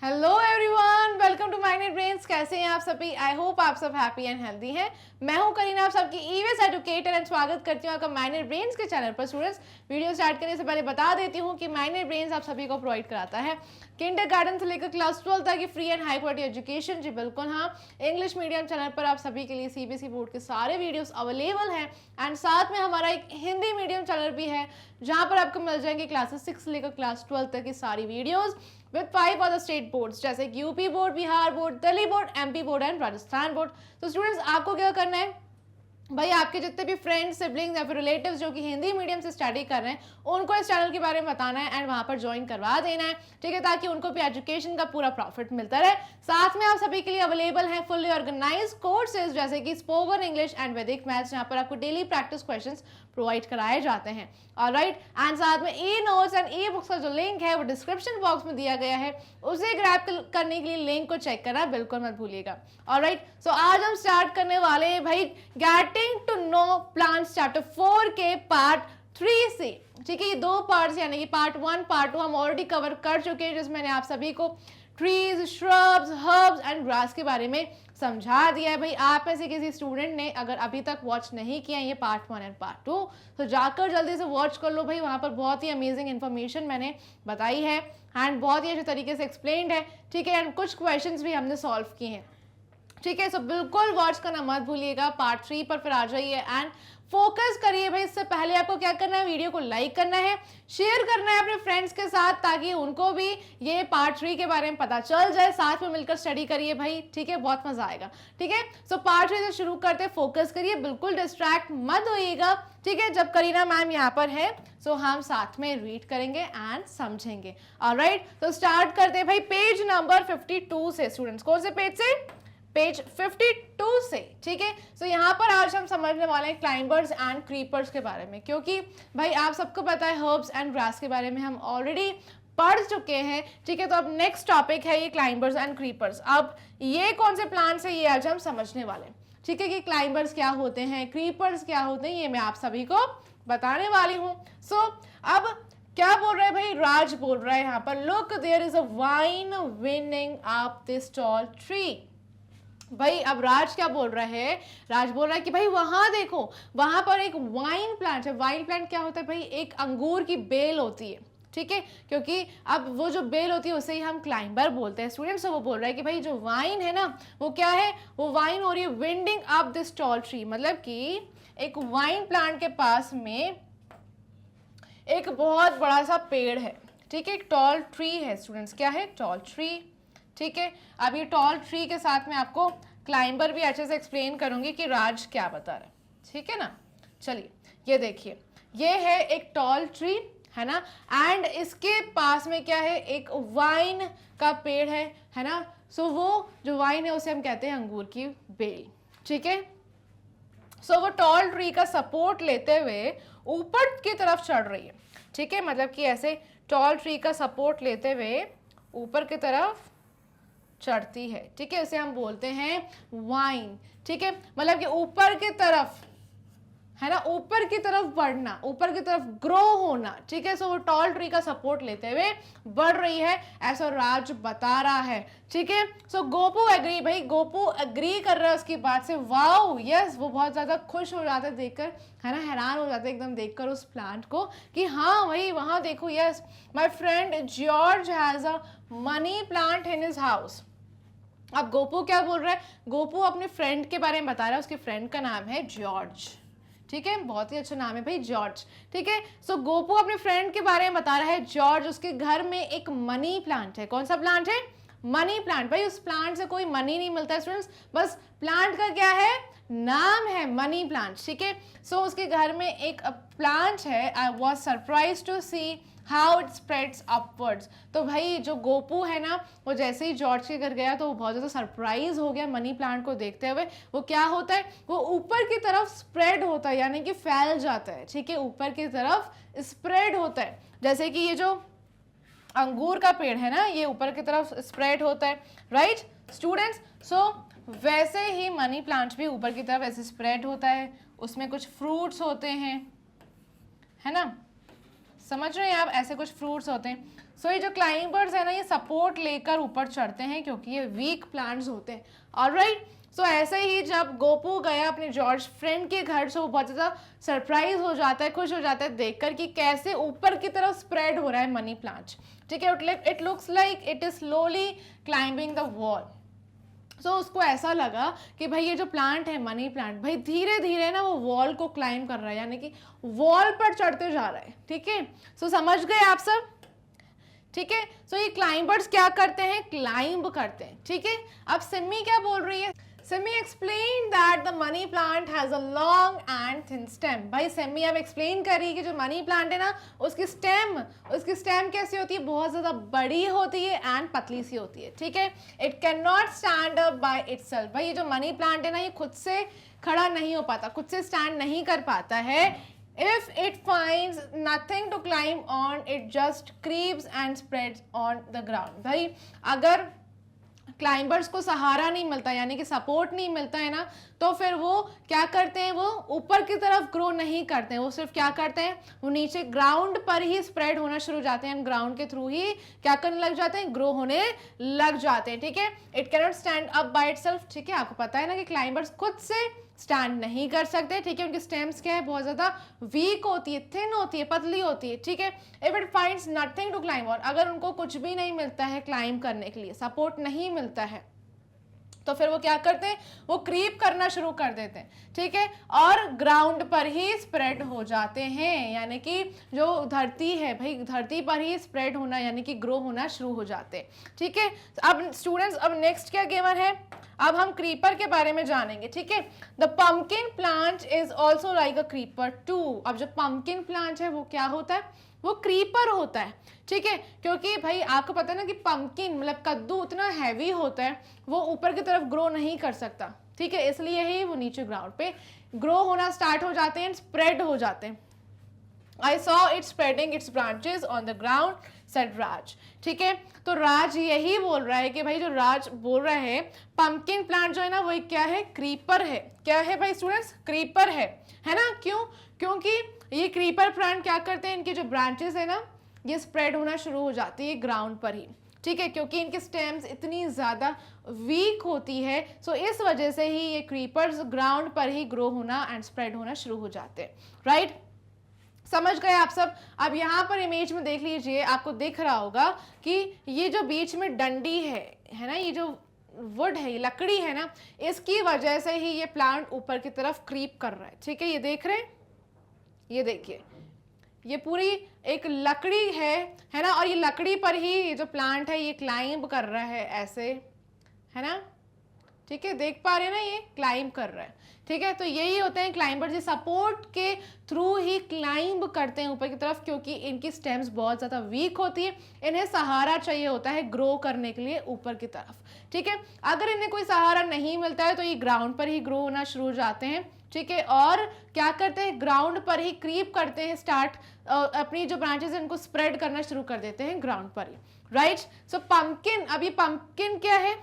Hello everyone, welcome to magnet brains. कैसे हैं आप सभी? आई होप आप सब हैप्पी एंड हेल्दी हैं। मैं हूं करीना, आप सबकी ईवीएस एजुकेटर एंड स्वागत करती हूं आपका माइनेट ब्रेन्स के चैनल पर। स्टूडेंट्स, वीडियो स्टार्ट करने से पहले बता देती हूं कि माइनेट ब्रेन्स आप सभी को प्रोवाइड कराता है किंडरगार्टन से लेकर क्लास 12 तक की free and high quality education. जी बिल्कुल हाँ, इंग्लिश मीडियम चैनल पर आप सभी के लिए सीबीएसई बोर्ड के सारे वीडियोस अवेलेबल हैं। एंड साथ में हमारा एक हिंदी मीडियम चैनल भी है जहां पर आपको मिल जाएंगे क्लासेस 6 से लेकर क्लास 12 तक की सारी videos with 5 other state boards जैसे कि UP board, Bihar board, Delhi board, MP board and Rajasthan board. तो स्टूडेंट्स, आपको क्या करना है भाई, आपके जितने भी फ्रेंड्स, सिबलिंग्स या फिर रिलेटिव्स जो कि हिंदी मीडियम से स्टडी कर रहे हैं उनको इस चैनल के बारे में बताना है एंड वहां पर ज्वाइन करवा देना है, ठीक है, ताकि उनको भी एजुकेशन का पूरा प्रॉफिट मिलता रहे। साथ में आप सभी के लिए अवेलेबल है फुल्ली ऑर्गेनाइज कोर्सेज जैसे कि स्पोकन इंग्लिश एंड वैदिक मैथ्स, जहां पर आपको डेली प्रैक्टिस क्वेश्चंस प्रोवाइड कराए जाते हैं। ऑलराइट, एंड साथ में e notes and e books का जो लिंक है वो डिस्क्रिप्शन बॉक्स में दिया गया है, उसे ग्रैब करने के लिए लिंक को चेक करना बिल्कुल मत भूलिएगा। ऑलराइट, सो आज हम स्टार्ट करने वाले हैं भाई getting to know plants chapter 4 के पार्ट 3 से। ठीक है, ये दो पार्ट्स यानी कि पार्ट 1 पार्ट 2 हम ऑलरेडी कवर कर चुके हैं, जिसमें मैंने आप सभी को trees, shrubs, herbs and grass के बारे में समझा दिया है। भाई आप में से किसी स्टूडेंट ने अगर अभी तक वॉच नहीं किया ये पार्ट 1 एंड पार्ट 2 तो जाकर जल्दी से वॉच कर लो भाई, वहां पर बहुत ही अमेजिंग इन्फॉर्मेशन मैंने बताई है एंड बहुत ही अच्छे तरीके से एक्सप्लेन्ड है। ठीक है, एंड कुछ क्वेश्चंस भी हमने सॉल्व किए हैं। ठीक है, सो बिल्कुल वॉच करना मत भूलिएगा। पार्ट 3 पर फिर आ जाइए एंड फोकस करिए भाई। इससे पहले आपको क्या करना है, वीडियो को लाइक करना है, शेयर करना है अपने फ्रेंड्स के साथ ताकि उनको भी ये पार्ट 3 के बारे में पता चल जाए। साथ में मिलकर स्टडी करिए भाई, ठीक है, बहुत मजा आएगा। ठीक है, सो पार्ट 3 से शुरू करते, फोकस करिए, बिल्कुल डिस्ट्रैक्ट मत होइएगा। ठीक है, जब करीना मैम यहाँ पर है सो हम साथ में रीड करेंगे एंड समझेंगे। ऑलराइट, तो स्टार्ट करते हैं भाई पेज नंबर 52 से। स्टूडेंट्स, कौन से पेज से? पेज 52 से। ठीक है, सो यहाँ पर आज हम समझने वाले हैं क्लाइंबर्स एंड क्रीपर्स के बारे में, क्योंकि भाई आप सबको पता है हर्ब्स एंड ग्रास के बारे में हम ऑलरेडी पढ़ चुके हैं। ठीक है, तो अब नेक्स्ट टॉपिक है ये क्लाइंबर्स एंड क्रीपर्स। अब ये कौन से प्लांट्स है ये आज हम समझने वाले हैं। ठीक है, कि क्लाइंबर्स क्या होते हैं, क्रीपर्स क्या होते हैं, ये मैं आप सभी को बताने वाली हूँ। सो अब क्या बोल रहा है भाई, राज बोल रहा है यहाँ पर, look there is a vine winding up this tall tree. भाई अब राज क्या बोल रहा है, राज बोल रहा है कि भाई वहां देखो, वहां पर एक वाइन प्लांट है। वाइन प्लांट क्या होता है भाई, एक अंगूर की बेल होती है। ठीक है, क्योंकि अब वो जो बेल होती है उसे ही हम क्लाइंबर बोलते हैं। स्टूडेंट्स, वो बोल रहा है कि भाई जो वाइन है ना वो क्या है, वो वाइन हो रही है winding up this tall tree, मतलब कि एक वाइन प्लांट के पास में एक बहुत बड़ा सा पेड़ है। ठीक है, एक टॉल ट्री है। स्टूडेंट्स, क्या है? Tall tree. ठीक है, अब ये टॉल ट्री के साथ में आपको क्लाइंबर भी अच्छे से एक्सप्लेन करूंगी कि राज क्या बता रहा है। ठीक है ना, चलिए ये देखिए, ये है एक टॉल ट्री है ना, एंड इसके पास में क्या है, एक वाइन का पेड़ है ना। सो वो जो वाइन है उसे हम कहते हैं अंगूर की बेल। ठीक है, सो वो टॉल ट्री का सपोर्ट लेते हुए ऊपर की तरफ चढ़ रही है। ठीक है, मतलब कि ऐसे टॉल ट्री का सपोर्ट लेते हुए ऊपर की तरफ चढ़ती है। ठीक है, इसे हम बोलते हैं वाइन। ठीक है, मतलब कि ऊपर की तरफ है ना, ऊपर की तरफ बढ़ना, ऊपर की तरफ ग्रो होना। ठीक है, सो वो टॉल ट्री का सपोर्ट लेते हुए बढ़ रही है, ऐसा राज बता रहा है। ठीक है, सो गोपू एग्री, भाई गोपू एग्री कर रहा है उसकी बात से। वाओ यस, वो बहुत ज्यादा खुश हो जाते हैं देखकर, है ना, हैरान हो जाते हैं एकदम देखकर उस प्लांट को कि हाँ भाई वहां देखो, yes my friend George has a money plant in his house. अब गोपू क्या बोल रहा है, गोपू अपने फ्रेंड के बारे में बता रहा है, उसके फ्रेंड का नाम है जॉर्ज। ठीक है, बहुत ही अच्छा नाम है भाई, जॉर्ज। ठीक है, सो गोपू अपने फ्रेंड के बारे में बता रहा है जॉर्ज, उसके घर में एक मनी प्लांट है। कौन सा प्लांट है? Money plant. भाई उस प्लांट से कोई मनी नहीं मिलता है स्टूडेंट्स, बस प्लांट का क्या है, नाम है मनी प्लांट। ठीक है, सो उसके घर में एक प्लांट है। I was surprise to see how it spreads upwards. तो भाई जो गोपू है ना, वो जैसे ही जॉर्ज के घर गया तो वो बहुत ज़्यादा सरप्राइज हो गया मनी प्लांट को देखते हुए। वो क्या होता है, वो ऊपर की तरफ स्प्रेड होता है, यानी कि फैल जाता है। ठीक है, ऊपर की तरफ स्प्रेड होता है, जैसे कि ये जो अंगूर का पेड़ है ना, ये ऊपर की तरफ स्प्रेड होता है। राइट स्टूडेंट्स, सो वैसे ही मनी प्लांट भी ऊपर की तरफ ऐसे स्प्रेड होता है, उसमें कुछ फ्रूट्स होते हैं, है ना, समझ रहे हैं आप, ऐसे कुछ फ्रूट्स होते हैं। सो ये जो क्लाइंबर्स है ना, ये सपोर्ट लेकर ऊपर चढ़ते हैं क्योंकि ये वीक प्लांट्स होते हैं। ऑलराइट, सो ऐसे ही जब गोपू गया अपने जॉर्ज फ्रेंड के घर, से वो बहुत ज़्यादा सरप्राइज हो जाता है, खुश हो जाता है देखकर कि कैसे ऊपर की तरफ स्प्रेड हो रहा है मनी प्लांट। ठीक है, it looks like it is slowly climbing the wall. So उसको ऐसा लगा कि भाई ये जो प्लांट है मनी प्लांट, भाई धीरे धीरे ना वो वॉल को क्लाइंब कर रहा है, यानी कि वॉल पर चढ़ते जा रहा है। ठीक है, सो समझ गए आप सब? ठीक है, सो ये क्लाइंबर्स क्या करते हैं, क्लाइंब करते हैं। ठीक है, अब सिमी क्या बोल रही है, Simi explain that the money plant has a long and thin stem. भाई सिमी अब एक्सप्लेन कर रही है कि जो मनी प्लांट है ना, उसकी स्टेम कैसी होती है, बहुत ज्यादा बड़ी होती है एंड पतली सी होती है। ठीक है, it can not stand up by itself. भाई ये जो मनी प्लांट है ना, ये खुद से खड़ा नहीं हो पाता, खुद से स्टैंड नहीं कर पाता है। If it finds nothing to climb on, it just creeps and spreads on the ground। भाई अगर क्लाइंबर्स को सहारा नहीं मिलता, यानी कि सपोर्ट नहीं मिलता है ना, तो फिर वो क्या करते हैं, वो ऊपर की तरफ ग्रो नहीं करते हैं, वो सिर्फ क्या करते हैं, वो नीचे ग्राउंड पर ही स्प्रेड होना शुरू हो जाते हैं, ग्राउंड के थ्रू ही क्या करने लग जाते हैं, ग्रो होने लग जाते हैं। ठीक है, it cannot stand up by itself. ठीक है, आपको पता है ना कि क्लाइंबर्स खुद से स्टैंड नहीं कर सकते। ठीक है, उनकी स्टेम्स क्या है, बहुत ज्यादा वीक होती है, थिन होती है, पतली होती है। ठीक है, if it finds nothing to climb on, अगर उनको कुछ भी नहीं मिलता है क्लाइंब करने के लिए, सपोर्ट नहीं मिलता है, तो फिर वो क्या करते हैं, वो क्रीप करना शुरू कर देते हैं। ठीक है, और ग्राउंड पर ही स्प्रेड हो जाते हैं, यानी कि जो धरती है भाई, धरती पर ही स्प्रेड होना यानी कि ग्रो होना शुरू हो जाते हैं। ठीक है, अब स्टूडेंट्स, अब नेक्स्ट क्या गेमर है, अब हम क्रीपर के बारे में जानेंगे। ठीक है, the pumpkin plant is also like a creeper too. अब जो पंपकिन प्लांट है वो क्या होता है, वो क्रीपर होता है। ठीक है, क्योंकि भाई आपको पता है ना कि पंपकिन मतलब कद्दू उतना हैवी होता है, वो ऊपर की तरफ ग्रो नहीं कर सकता। ठीक है, इसलिए ही वो नीचे ग्राउंड पे ग्रो होना स्टार्ट हो जाते हैं, स्प्रेड हो जाते हैं। I saw it spreading its branches on the ground, said राज। ठीक है, तो राज यही बोल रहा है कि भाई जो राज बोल रहा है, पंपकिन प्लांट जो है ना, वो एक क्या है, क्रीपर है। क्या है भाई स्टूडेंट्स, क्रीपर है ना? क्यों? क्योंकि ये क्रीपर प्लांट क्या करते हैं, इनके जो ब्रांचेस है ना, ये स्प्रेड होना शुरू हो जाती है ग्राउंड पर ही। ठीक है, क्योंकि इनकी स्टेम्स इतनी ज़्यादा वीक होती है, सो इस वजह से ही ये क्रीपर्स ग्राउंड पर ही ग्रो होना एंड स्प्रेड होना शुरू हो जाते हैं। राइट, समझ गए आप सब? अब यहाँ पर इमेज में देख लीजिए, आपको दिख रहा होगा कि ये जो बीच में डंडी है ना, ये जो वुड है, ये लकड़ी है ना, इसकी वजह से ही ये प्लांट ऊपर की तरफ क्रीप कर रहा है। ठीक है, ये देख रहे हैं, ये देखिए, ये पूरी एक लकड़ी है ना, और ये लकड़ी पर ही ये जो प्लांट है ये क्लाइंब कर रहा है ऐसे, है ना? ठीक है, देख पा रहे हैं ना, ये क्लाइंब कर रहा है। ठीक है, तो यही होते हैं क्लाइंबर, जो सपोर्ट के थ्रू ही क्लाइंब करते हैं ऊपर की तरफ, क्योंकि इनकी स्टेम्स बहुत ज़्यादा वीक होती है, इन्हें सहारा चाहिए होता है ग्रो करने के लिए ऊपर की तरफ। ठीक है, अगर इन्हें कोई सहारा नहीं मिलता है तो ये ग्राउंड पर ही ग्रो होना शुरू हो जाते हैं। ठीक है, और क्या करते हैं, ग्राउंड पर ही क्रीप करते हैं, स्टार्ट अपनी जो ब्रांचेस है उनको स्प्रेड करना शुरू कर देते हैं ग्राउंड पर ही। राइट, सो पंपकिन, अब ये पंपकिन क्या है,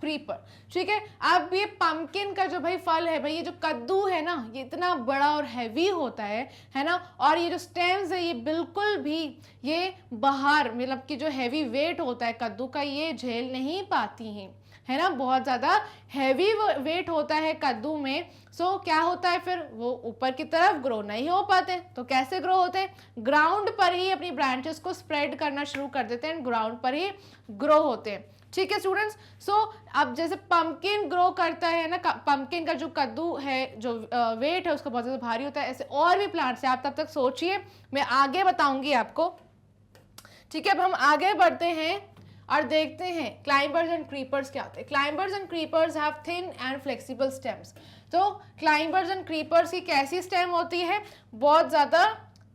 क्रीपर। ठीक है, अब ये पंपकिन का जो भाई फल है, भाई ये जो कद्दू है ना, ये इतना बड़ा और हैवी होता है ना, और ये जो स्टेम्स है ये बिल्कुल भी ये बाहर मतलब कि जो हैवी वेट होता है कद्दू का, ये झेल नहीं पाती हैं, है ना, बहुत ज़्यादा हैवी वेट होता है कद्दू में। सो क्या होता है, फिर वो ऊपर की तरफ ग्रो नहीं हो पाते, तो कैसे ग्रो होते हैं, ग्राउंड पर ही अपनी ब्रांचेस को स्प्रेड करना शुरू कर देते हैं, ग्राउंड पर ही ग्रो होते हैं। ठीक है स्टूडेंट्स, सो अब जैसे पंपकिन ग्रो करता है ना, पंपकिन का जो कद्दू है, जो वेट है उसका बहुत ज़्यादा भारी होता है, ऐसे और भी प्लांट्स हैं, आप तब तक सोचिए, मैं आगे बताऊंगी आपको। ठीक है, अब हम आगे बढ़ते हैं और देखते हैं क्लाइंबर्स एंड क्रीपर्स क्या होते हैं। Climbers and creepers have thin and flexible stems. तो क्लाइंबर्स एंड क्रीपर्स की कैसी स्टेम होती है, बहुत ज़्यादा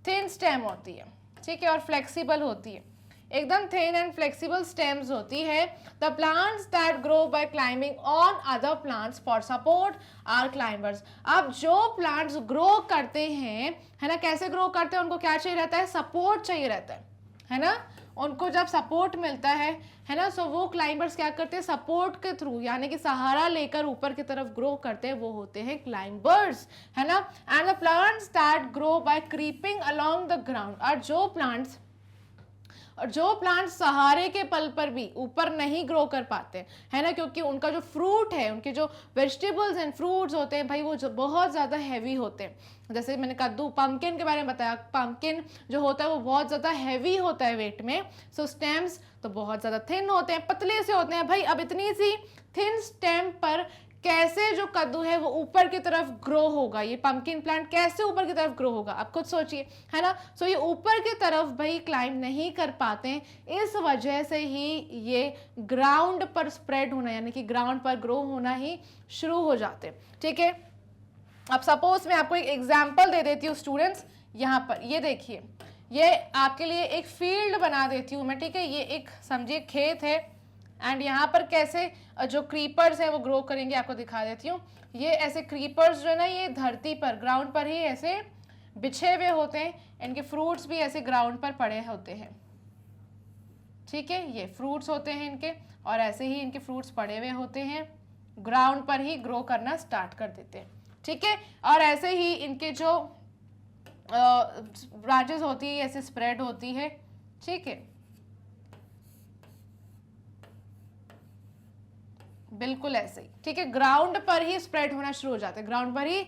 थिन स्टेम होती है। ठीक है, और फ्लेक्सिबल होती है, एकदम थिन एंड फ्लेक्सिबल स्टेम्स होती है। The plants that grow by climbing on other plants for support are climbers. अब जो प्लांट्स ग्रो करते हैं, है ना, कैसे ग्रो करते हैं, उनको क्या चाहिए रहता है, सपोर्ट चाहिए रहता है ना, उनको जब सपोर्ट मिलता है ना, सो वो क्लाइंबर्स क्या करते हैं, सपोर्ट के थ्रू यानी कि सहारा लेकर ऊपर की तरफ ग्रो करते हैं, वो होते हैं क्लाइंबर्स, है ना। And the plants that grow bye creeping along the ground, और जो प्लांट्स और जो प्लांट सहारे के पल पर भी ऊपर नहीं ग्रो कर पाते है ना, क्योंकि उनका जो फ्रूट है, उनके जो वेजिटेबल्स एंड फ्रूट्स होते हैं भाई वो जो बहुत ज़्यादा हैवी होते हैं। जैसे मैंने कद्दू पम्पकिन के बारे में बताया, पम्पकिन जो होता है वो बहुत ज़्यादा हैवी होता है वेट में। सो स्टेम्स तो बहुत ज़्यादा थिन होते हैं, पतले से होते हैं भाई। अब इतनी सी थिन स्टेम पर कैसे जो कद्दू है वो ऊपर की तरफ ग्रो होगा, ये पम्पकिन प्लांट कैसे ऊपर की तरफ ग्रो होगा, आप खुद सोचिए, है ना। सो ये ऊपर की तरफ भाई क्लाइंब नहीं कर पाते हैं, इस वजह से ही ये ग्राउंड पर स्प्रेड होना यानी कि ग्राउंड पर ग्रो होना ही शुरू हो जाते हैं, ठीक है। अब सपोज मैं आपको एक एग्जाम्पल दे देती हूँ स्टूडेंट्स, यहाँ पर ये देखिए, ये आपके लिए एक फील्ड बना देती हूँ मैं, ठीक है। ये एक समझिए खेत है एंड यहाँ पर कैसे जो क्रीपर्स है वो ग्रो करेंगे आपको दिखा देती हूँ। ये ऐसे क्रीपर्स जो है ना ये धरती पर ग्राउंड पर ही ऐसे बिछे हुए होते हैं, इनके फ्रूट्स भी ऐसे ग्राउंड पर पड़े होते हैं, ठीक है। ये फ्रूट्स होते हैं इनके, और ऐसे ही इनके फ्रूट्स पड़े हुए होते हैं, ग्राउंड पर ही ग्रो करना स्टार्ट कर देते हैं, ठीक है। और ऐसे ही इनके जो ब्रांचेस होती है ऐसे स्प्रेड होती है, ठीक है, बिल्कुल ऐसे ही, ठीक है। ग्राउंड पर ही स्प्रेड होना शुरू हो जाते हैं, ग्राउंड पर ही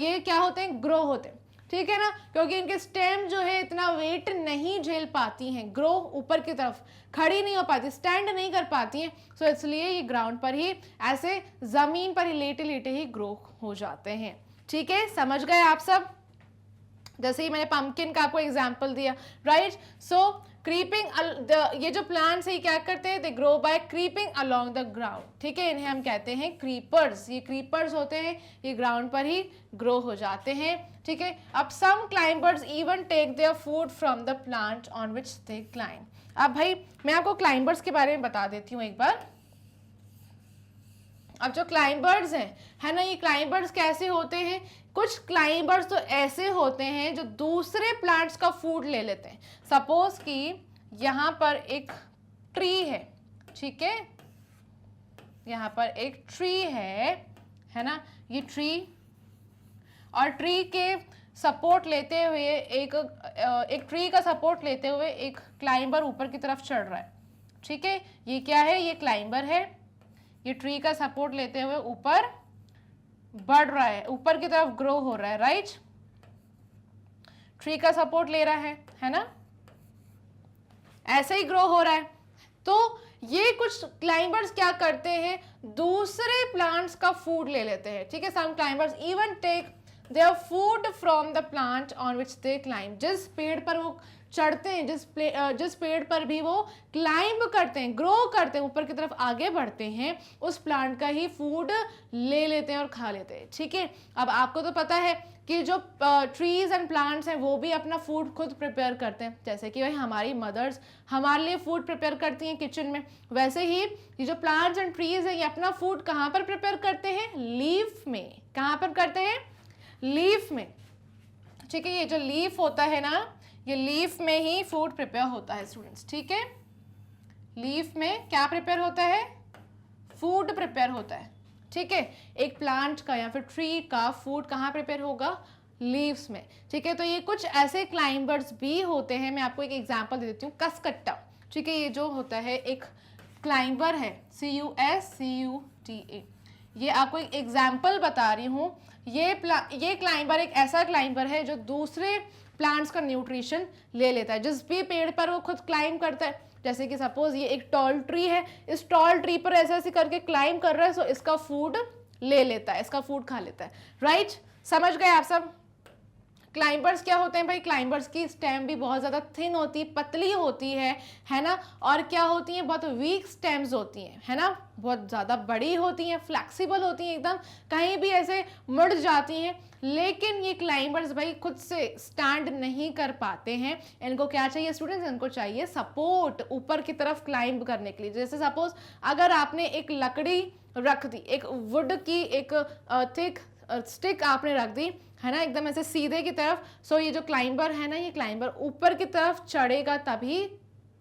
ये क्या होते हैं, ग्रो होते हैं, ठीक है ना, क्योंकि इनके स्टेम जो है इतना वेट नहीं झेल पाती हैं, ग्रो ऊपर की तरफ खड़ी नहीं हो पाती, स्टैंड नहीं कर पाती हैं। सो इसलिए ये ग्राउंड पर ही ऐसे जमीन पर ही लेटे लेटे ही ग्रो हो जाते हैं, ठीक है। समझ गए आप सब, जैसे ही मैंने पम्पकिन का आपको एग्जाम्पल दिया, राइट। सो क्रीपिंग, ये जो प्लांट्स है क्या करते हैं, they grow by creeping along the ground, ठीक है। इन्हें हम कहते हैं क्रीपर्स, ये क्रीपर्स होते हैं, ये ग्राउंड पर ही ग्रो हो जाते हैं, ठीक है। अब some climbers even take their food from the plant on which they climb. अब भाई मैं आपको क्लाइंबर्स के बारे में बता देती हूँ एक बार। अब जो क्लाइंबर्स हैं, है ना, ये क्लाइंबर्स कैसे होते हैं, कुछ क्लाइंबर्स तो ऐसे होते हैं जो दूसरे प्लांट्स का फूड ले लेते हैं। सपोज कि यहाँ पर एक ट्री है, ठीक है, यहाँ पर एक ट्री है ना, ये ट्री, और ट्री के सपोर्ट लेते हुए एक ट्री का सपोर्ट लेते हुए एक क्लाइंबर ऊपर की तरफ चढ़ रहा है, ठीक है। ये क्या है, ये क्लाइंबर है, ये ट्री का सपोर्ट लेते हुए ऊपर बढ़ रहा है, ऊपर की तरफ ग्रो हो रहा है, राइट। ट्री का सपोर्ट ले रहा है ना, ऐसे ही ग्रो हो रहा है। तो ये कुछ क्लाइंबर्स क्या करते हैं, दूसरे प्लांट्स का फूड ले लेते हैं, ठीक है। Some climbers even take their food from the plant on which they climb. जिस पेड़ पर वो चढ़ते हैं, जिस पेड़ पर भी वो क्लाइंब करते हैं, ग्रो करते हैं, ऊपर की तरफ आगे बढ़ते हैं, उस प्लांट का ही फूड ले लेते हैं और खा लेते हैं, ठीक है। अब आपको तो पता है कि जो ट्रीज एंड प्लांट्स हैं वो भी अपना फूड खुद प्रिपेयर करते हैं, जैसे कि भाई हमारी मदर्स हमारे लिए फूड प्रिपेयर करती हैं किचन में, वैसे ही ये जो प्लांट्स एंड ट्रीज हैं ये अपना फूड कहाँ पर प्रिपेयर करते हैं, लीफ में। कहाँ पर करते हैं, लीफ में, ठीक है। ये जो लीफ होता है ना, ये लीफ में ही फूड प्रिपेयर होता है स्टूडेंट्स, ठीक है। लीफ में क्या प्रिपेयर होता है, फूड प्रिपेयर होता है, ठीक है। एक प्लांट का या फिर ट्री का फूड कहाँ प्रिपेयर होगा, लीव्स में, ठीक है। तो ये कुछ ऐसे क्लाइंबर्स भी होते हैं, मैं आपको एक एग्जांपल दे देती हूँ, कसकट्टा, ठीक है। ये जो होता है एक क्लाइंबर है, CUSCUTA, ये आपको एक एग्जाम्पल बता रही हूँ। ये क्लाइंबर एक ऐसा क्लाइंबर है जो दूसरे प्लांट्स का न्यूट्रिशन ले लेता है, जिस भी पेड़ पर वो खुद क्लाइंब करता है। जैसे कि सपोज ये एक टॉल ट्री है, इस टॉल ट्री पर ऐसे ऐसे करके क्लाइंब कर रहा है, सो इसका फूड ले लेता है, इसका फूड खा लेता है, राइट। समझ गए आप सब। क्लाइंबर्स क्या होते हैं भाई, क्लाइंबर्स की स्टेम भी बहुत ज़्यादा थिन होती, पतली होती है ना, और क्या होती हैं, बहुत वीक स्टेम्स होती हैं, है ना, बहुत ज़्यादा बड़ी होती हैं, फ्लैक्सिबल होती हैं, एकदम कहीं भी ऐसे मुड़ जाती हैं। लेकिन ये क्लाइंबर्स भाई खुद से स्टैंड नहीं कर पाते हैं, इनको क्या चाहिए स्टूडेंट्स, इनको चाहिए सपोर्ट ऊपर की तरफ क्लाइंब करने के लिए। जैसे सपोज अगर आपने एक लकड़ी रख दी, एक वुड की एक थिक स्टिक आपने रख दी, है ना, एकदम ऐसे सीधे की तरफ, सो ये जो क्लाइंबर है ना, ये क्लाइंबर ऊपर की तरफ चढ़ेगा तभी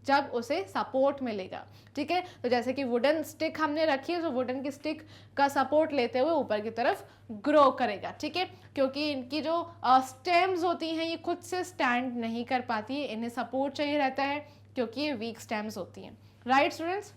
जब उसे सपोर्ट मिलेगा, ठीक है। तो जैसे कि वुडन स्टिक हमने रखी है, तो वुडन की स्टिक का सपोर्ट लेते हुए ऊपर की तरफ ग्रो करेगा, ठीक है, क्योंकि इनकी जो स्टेम्स होती हैं ये खुद से स्टैंड नहीं कर पाती है, इन्हें सपोर्ट चाहिए रहता है, क्योंकि ये वीक स्टेम्स होती हैं, राइट स्टूडेंट्स।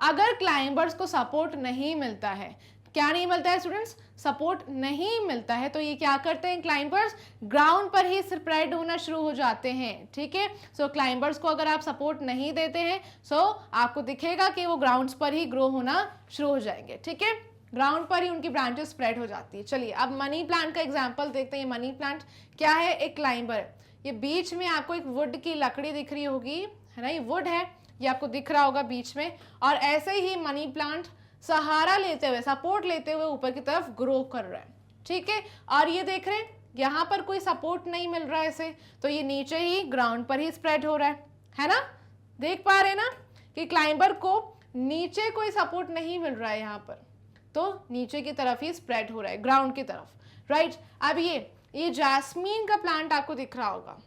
अगर क्लाइंबर्स को सपोर्ट नहीं मिलता है, क्या नहीं मिलता है स्टूडेंट्स, सपोर्ट नहीं मिलता है, तो ये क्या करते हैं क्लाइंबर्स, ग्राउंड पर ही स्प्रेड होना शुरू हो जाते हैं, ठीक है। सो क्लाइंबर्स को अगर आप सपोर्ट नहीं देते हैं, सो आपको दिखेगा कि वो ग्राउंड्स पर ही ग्रो होना शुरू हो जाएंगे, ठीक है, ग्राउंड पर ही उनकी ब्रांचेस स्प्रेड हो जाती है। चलिए अब मनी प्लांट का एग्जाम्पल देखते हैं। मनी प्लांट क्या है, एक क्लाइंबर है। ये बीच में आपको एक वुड की लकड़ी दिख रही होगी, है ना, ये वुड है, ये आपको दिख रहा होगा बीच में, और ऐसे ही मनी प्लांट सहारा लेते हुए, सपोर्ट लेते हुए ऊपर की तरफ ग्रो कर रहा है, ठीक है। और ये देख रहे हैं यहाँ पर कोई सपोर्ट नहीं मिल रहा है इसे, तो ये नीचे ही ग्राउंड पर ही स्प्रेड हो रहा है ना, देख पा रहे हैं ना कि क्लाइंबर को नीचे कोई सपोर्ट नहीं मिल रहा है यहाँ पर, तो नीचे की तरफ ही स्प्रेड हो रहा है, ग्राउंड की तरफ, राइट। अब ये जैस्मीन का प्लांट आपको दिख रहा होगा,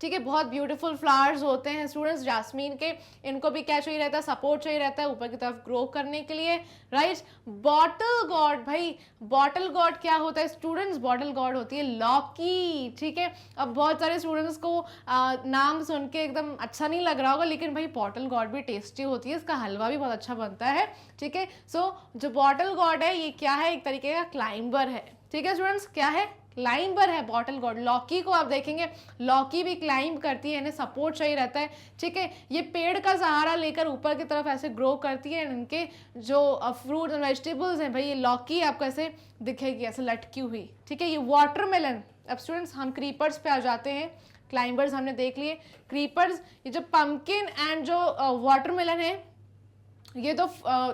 ठीक है, बहुत ब्यूटीफुल फ्लावर्स होते हैं स्टूडेंट्स जैस्मीन के, इनको भी क्या चाहिए रहता है, सपोर्ट चाहिए रहता है ऊपर की तरफ ग्रो करने के लिए, राइट। बॉटल गॉड, भाई बॉटल गॉड क्या होता है स्टूडेंट्स, बॉटल गॉड होती है लौकी, ठीक है। अब बहुत सारे स्टूडेंट्स को नाम सुन के एकदम अच्छा नहीं लग रहा होगा, लेकिन भाई बॉटल गॉड भी टेस्टी होती है, इसका हलवा भी बहुत अच्छा बनता है, ठीक है। सो जो बॉटल गॉड है ये क्या है, एक तरीके का क्लाइंबर है, ठीक है स्टूडेंट्स, क्या है, क्लाइंबर है बॉटल गॉड। लौकी को आप देखेंगे, लौकी भी क्लाइंब करती है, इन्हें सपोर्ट चाहिए रहता है, ठीक है। ये पेड़ का सहारा लेकर ऊपर की तरफ ऐसे ग्रो करती है, इनके जो फ्रूट एंड वेजिटेबल्स हैं, भाई ये लौकी आपको ऐसे दिखेगी, ऐसे लटकी हुई, ठीक है। ये वाटरमेलन, अब स्टूडेंट्स हम क्रीपर्स पे आ जाते हैं, क्लाइंबर्स हमने देख लिए, क्रीपर्स, ये जो पम्पकिन एंड जो वाटरमेलन है, ये तो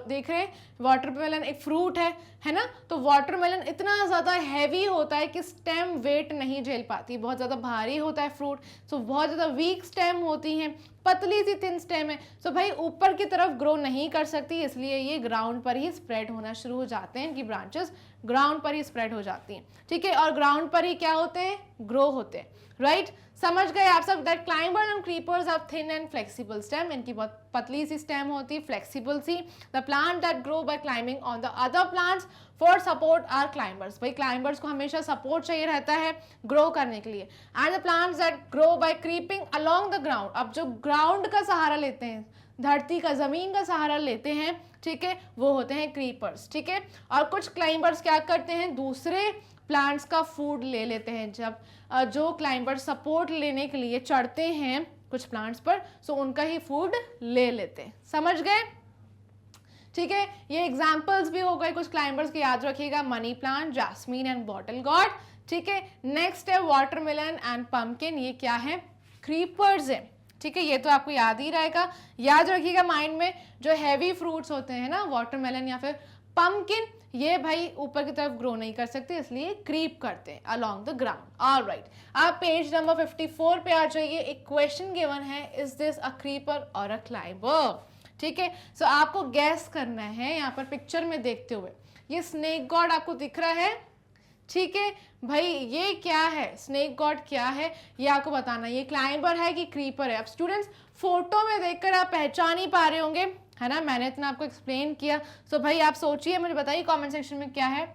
देख रहे हैं वाटरमेलन एक फ्रूट है ना, तो वाटरमेलन इतना ज़्यादा हैवी होता है कि स्टेम वेट नहीं झेल पाती, बहुत ज़्यादा भारी होता है फ्रूट, सो बहुत ज़्यादा वीक स्टेम होती हैं, पतली सी थिन स्टेम है, सो भाई ऊपर की तरफ ग्रो नहीं कर सकती, इसलिए ये ग्राउंड पर ही स्प्रेड होना शुरू हो जाते हैं, इनकी ब्रांचेस ग्राउंड पर ही स्प्रेड हो जाती हैं, ठीक है। और ग्राउंड पर ही क्या होते हैं, ग्रो होते हैं, राइट। समझ गए आप सब that climbers and creepers have thin and flexible stem, इनकी बहुत पतली सी स्टेम होती है, फ्लेक्सिबल सी। The plant that grow by climbing on the other plants for support are climbers, भाई क्लाइंबर्स को हमेशा सपोर्ट चाहिए रहता है ग्रो करने के लिए। And the plants that grow bye creeping along the ground, अब जो ग्राउंड का सहारा लेते हैं, धरती का, जमीन का सहारा लेते हैं, ठीक है, वो होते हैं क्रीपर्स, ठीक है। और कुछ क्लाइंबर्स क्या करते हैं, दूसरे प्लांट्स का फूड ले लेते हैं, जब जो क्लाइंबर सपोर्ट लेने के लिए चढ़ते हैं कुछ प्लांट्स पर, सो उनका ही फूड ले लेते हैं, समझ गए, ठीक है। ये एग्जांपल्स भी हो गए कुछ क्लाइंबर्स के, याद रखिएगा, money plant, jasmine and bottle God, ठीक है। नेक्स्ट है वाटरमेलन एंड पम्पकिन, ये क्या है, क्रीपर्स है, ठीक है, ये तो आपको याद ही रहेगा, याद रखिएगा माइंड में, जो हैवी फ्रूट्स होते हैं ना, वाटरमेलन या फिर पम्पकिन, ये भाई ऊपर की तरफ ग्रो नहीं कर सकते, इसलिए क्रीप करते हैं अलोंग द ग्राउंड। ऑलराइट, आप पेज नंबर 54 पे आ जाइए, एक क्वेश्चन गिवन है, इज दिस अ क्रीपर और अ क्लाइंबर, ठीक है। सो आपको गैस करना है, यहाँ पर पिक्चर में देखते हुए, ये स्नेक गॉड आपको दिख रहा है, ठीक है भाई, ये क्या है, स्नेक गॉड क्या है, ये आपको बताना, ये क्लाइंबर है कि क्रीपर है। अब स्टूडेंट्स फोटो में देखकर आप पहचान ही पा रहे होंगे, है ना, मैंने इतना आपको एक्सप्लेन किया, सो भाई आप सोचिए, मुझे बताइए कमेंट सेक्शन में क्या है,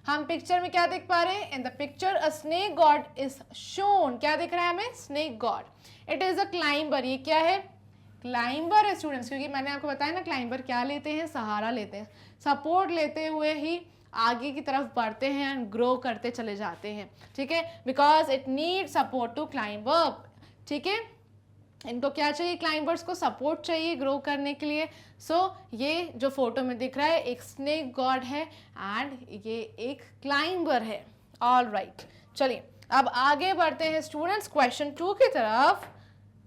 हम पिक्चर में क्या देख पा रहे हैं, in the picture a snake God is shown, क्या दिख रहा है हमें, snake God, it is a climber, ये क्या है, क्लाइंबर है स्टूडेंट्स, क्योंकि मैंने आपको बताया ना क्लाइंबर क्या लेते हैं, सहारा लेते हैं, सपोर्ट लेते हुए ही आगे की तरफ बढ़ते हैं एंड ग्रो करते चले जाते हैं, ठीक है, because it need support to climb up, ठीक है, इनको क्या चाहिए, क्लाइंबर्स को सपोर्ट चाहिए ग्रो करने के लिए। सो ये जो फोटो में दिख रहा है एक स्नेक गॉड है एंड ये एक क्लाइंबर है। ऑलराइट, चलिए अब आगे बढ़ते हैं स्टूडेंट्स क्वेश्चन 2 की तरफ,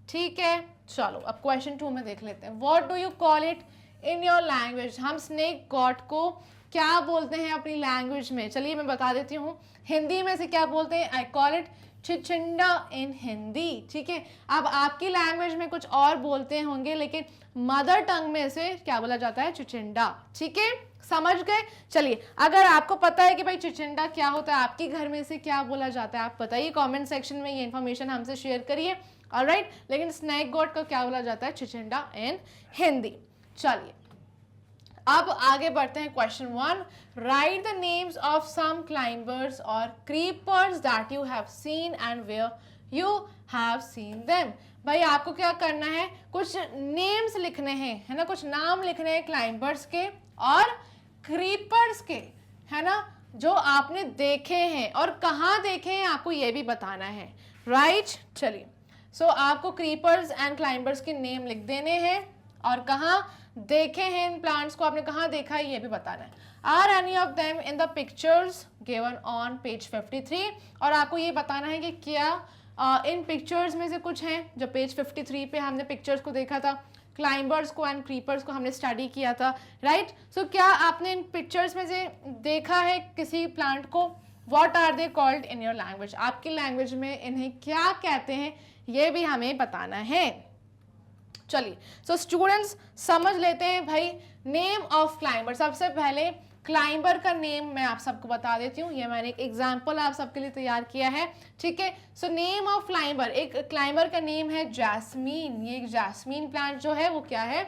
ठीक है, चलो अब क्वेश्चन 2 में देख लेते हैं, what do you call it in your language, हम स्नेक गॉड को क्या बोलते हैं अपनी लैंग्वेज में, चलिए मैं बता देती हूँ, हिंदी में से क्या बोलते हैं, आई कॉल इट चिचिंडा इन हिंदी, ठीक है। अब आपकी लैंग्वेज में कुछ और बोलते होंगे, लेकिन मदर टंग में से क्या बोला जाता है, चिचिंडा, ठीक है, समझ गए। चलिए अगर आपको पता है कि भाई चिचिंडा क्या होता है, आपके घर में से क्या बोला जाता है, आप बताइए कमेंट सेक्शन में, ये इन्फॉर्मेशन हमसे शेयर करिए, ऑलराइट। लेकिन स्नेक गॉड का क्या बोला जाता है, चिचिंडा इन हिंदी। चलिए अब आगे बढ़ते हैं question 1, write the names of some climbers और creepers that you have seen and where you have seen them, भाई आपको क्या करना है, कुछ नेम्स लिखने हैं, है ना, कुछ नाम लिखने हैं क्लाइंबर्स के और क्रीपर्स के, है ना, जो आपने देखे हैं और कहाँ देखे हैं आपको ये भी बताना है, राइट। चलिए, सो आपको क्रीपर्स एंड क्लाइंबर्स के नेम लिख देने हैं और कहाँ देखे हैं इन प्लांट्स को, आपने कहाँ देखा है ये भी बताना है। Are any of them in the pictures given on page 53, और आपको ये बताना है कि क्या इन पिक्चर्स में से कुछ हैं जो पेज 53 पे हमने पिक्चर्स को देखा था, क्लाइंबर्स को एंड क्रीपर्स को हमने स्टडी किया था, राइट। सो क्या आपने इन पिक्चर्स में से देखा है किसी प्लांट को, what are they called in your language, आपकी लैंग्वेज में इन्हें क्या कहते हैं ये भी हमें बताना है। चलिए, सो स्टूडेंट्स समझ लेते हैं भाई नेम ऑफ क्लाइंबर। सबसे पहले क्लाइंबर का नेम मैं आप सबको बता देती हूँ, ये मैंने एक एग्जाम्पल आप सबके लिए तैयार किया है, ठीक है। सो नेम ऑफ क्लाइंबर, एक क्लाइंबर का नेम है जैस्मीन। ये जैस्मीन प्लांट जो है वो क्या है,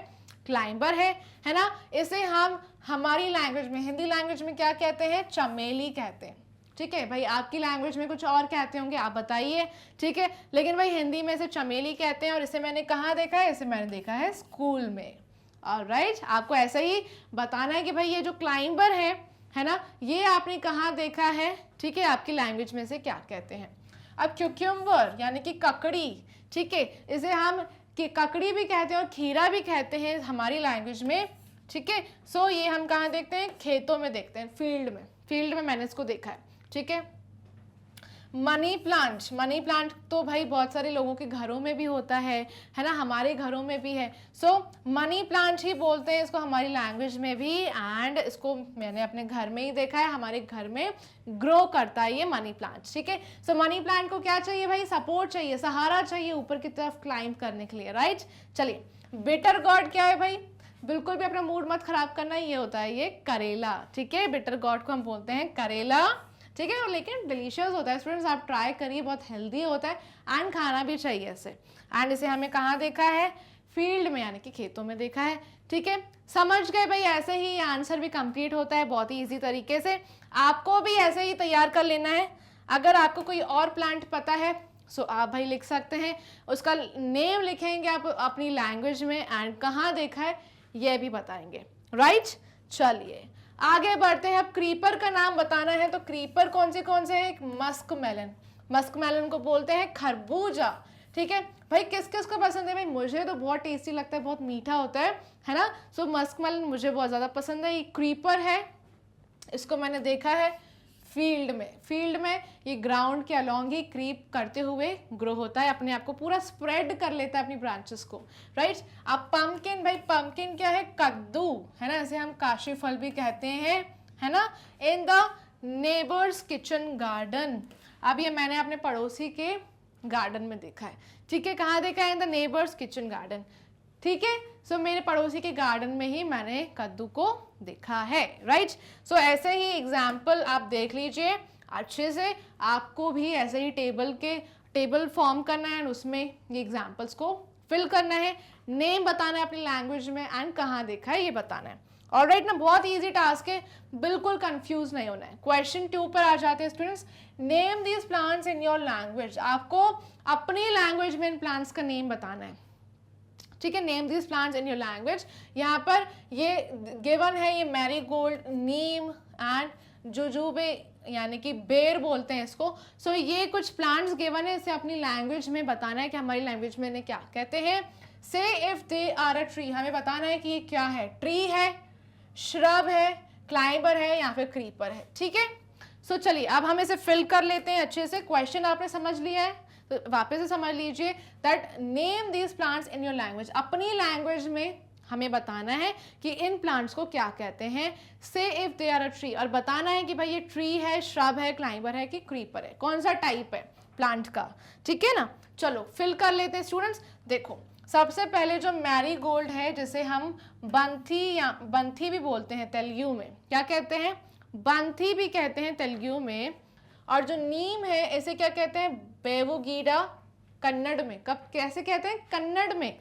क्लाइंबर है ना। इसे हम हमारी लैंग्वेज में, हिंदी लैंग्वेज में क्या कहते हैं, चमेली कहते हैं, ठीक है। भाई आपकी लैंग्वेज में कुछ और कहते होंगे, आप बताइए, ठीक है, लेकिन भाई हिंदी में इसे चमेली कहते हैं। और इसे मैंने कहाँ देखा है, इसे मैंने देखा है स्कूल में, ऑलराइट। आपको ऐसा ही बताना है कि भाई ये जो क्लाइंबर है ना, ये आपने कहाँ देखा है, ठीक है, आपकी लैंग्वेज में से क्या कहते हैं। अब क्यूक्यूम्बर यानी कि ककड़ी, ठीक है, इसे हम ककड़ी भी कहते हैं और खीरा भी कहते हैं हमारी लैंग्वेज में, ठीक है। सो ये हम कहाँ देखते हैं, खेतों में देखते हैं, फील्ड में मैंने इसको देखा है, ठीक है। मनी प्लांट तो भाई बहुत सारे लोगों के घरों में भी होता है ना, हमारे घरों में भी है। सो मनी प्लांट ही बोलते हैं इसको हमारी लैंग्वेज में भी, एंड इसको मैंने अपने घर में ही देखा है, हमारे घर में ग्रो करता है ये मनी प्लांट, ठीक है। सो मनी प्लांट को क्या चाहिए भाई, सपोर्ट चाहिए, सहारा चाहिए ऊपर की तरफ क्लाइंब करने के लिए, राइट। चलिए, बिटर गॉड क्या है भाई, बिल्कुल भी अपना मूड मत खराब करना, ये होता है ये करेला, ठीक है। बिटर गॉड को हम बोलते हैं करेला, ठीक है, लेकिन डिलीशियस होता है स्टूडेंट्स, आप ट्राई करिए, बहुत हेल्दी होता है एंड खाना भी चाहिए इसे। एंड इसे हमें कहाँ देखा है, फील्ड में यानी कि खेतों में देखा है, ठीक है। समझ गए भाई, ऐसे ही आंसर भी कंप्लीट होता है बहुत ही इजी तरीके से, आपको भी ऐसे ही तैयार कर लेना है। अगर आपको कोई और प्लांट पता है सो आप भाई लिख सकते हैं, उसका नेम लिखेंगे आप अपनी लैंग्वेज में एंड कहाँ देखा है ये भी बताएंगे, राइट। चलिए आगे बढ़ते हैं, अब क्रीपर का नाम बताना है। तो क्रीपर कौन से हैं, मस्क मेलन को बोलते हैं खरबूजा, ठीक है। भाई किस किस को पसंद है, भाई मुझे तो बहुत टेस्टी लगता है, बहुत मीठा होता है ना। सो मस्क मेलन मुझे बहुत ज़्यादा पसंद है। ये क्रीपर है, इसको मैंने देखा है फील्ड में ये ग्राउंड के अलोंग ही क्रीप करते हुए ग्रो होता है, अपने आप को पूरा स्प्रेड कर लेता है अपनी ब्रांचेस को, राइट। अब पंपकिन, भाई पंपकिन क्या है, कद्दू, है ना, इसे हम काशी फल भी कहते हैं, है ना। In the neighbours kitchen garden, अब ये मैंने अपने पड़ोसी के गार्डन में देखा है, ठीक है। कहाँ देखा है, in the neighbours kitchen garden, ठीक है। सो मेरे पड़ोसी के गार्डन में ही मैंने कद्दू को देखा है, राइट। सो ऐसे ही एग्जाम्पल आप देख लीजिए अच्छे से, आपको भी ऐसे ही टेबल फॉर्म करना है एंड उसमें ये एग्जाम्पल्स को फिल करना है, नेम बताना है अपनी लैंग्वेज में एंड कहाँ देखा है ये बताना है, ऑलराइट ना। बहुत इजी टास्क है, बिल्कुल कंफ्यूज नहीं होना है। क्वेश्चन 2 पर आ जाते हैं students, name these plants in your language, आपको अपनी लैंग्वेज में इन प्लांट्स का नेम बताना है, ठीक है। Name this plants in your language, यहाँ पर ये गिवन है, ये मैरीगोल्ड, नीम एंड जुजुबे यानी कि बेर बोलते हैं इसको। सो ये कुछ प्लांट्स गिवन है, इसे अपनी लैंग्वेज में बताना है कि हमारी लैंग्वेज में इन्हें क्या कहते हैं। Say if they are a tree, हमें बताना है कि ये क्या है, ट्री है, श्रब है, क्लाइंबर है या फिर क्रीपर है, ठीक है। सो चलिए अब हम इसे फिल कर लेते हैं अच्छे से। क्वेश्चन आपने समझ लिया है तो वापस से समझ लीजिए, that name these plants in your language, अपनी लैंग्वेज में हमें बताना है कि इन प्लांट्स को क्या कहते हैं। Say if they are a tree, और बताना है कि भाई ये ट्री है, श्रब है, क्लाइंबर है कि क्रीपर है, कौन सा टाइप है प्लांट का, ठीक है ना। चलो फिल कर लेते हैं स्टूडेंट्स। देखो सबसे पहले जो मैरीगोल्ड है, जिसे हम बंथी भी बोलते हैं तेलुगु में, क्या कहते हैं, बंथी भी कहते हैं तेलुगु में। और जो नीम है इसे क्या कहते हैं, बेवुगीडा कन्नड़ में, कब कैसे कहते हैं, कन्नड़ में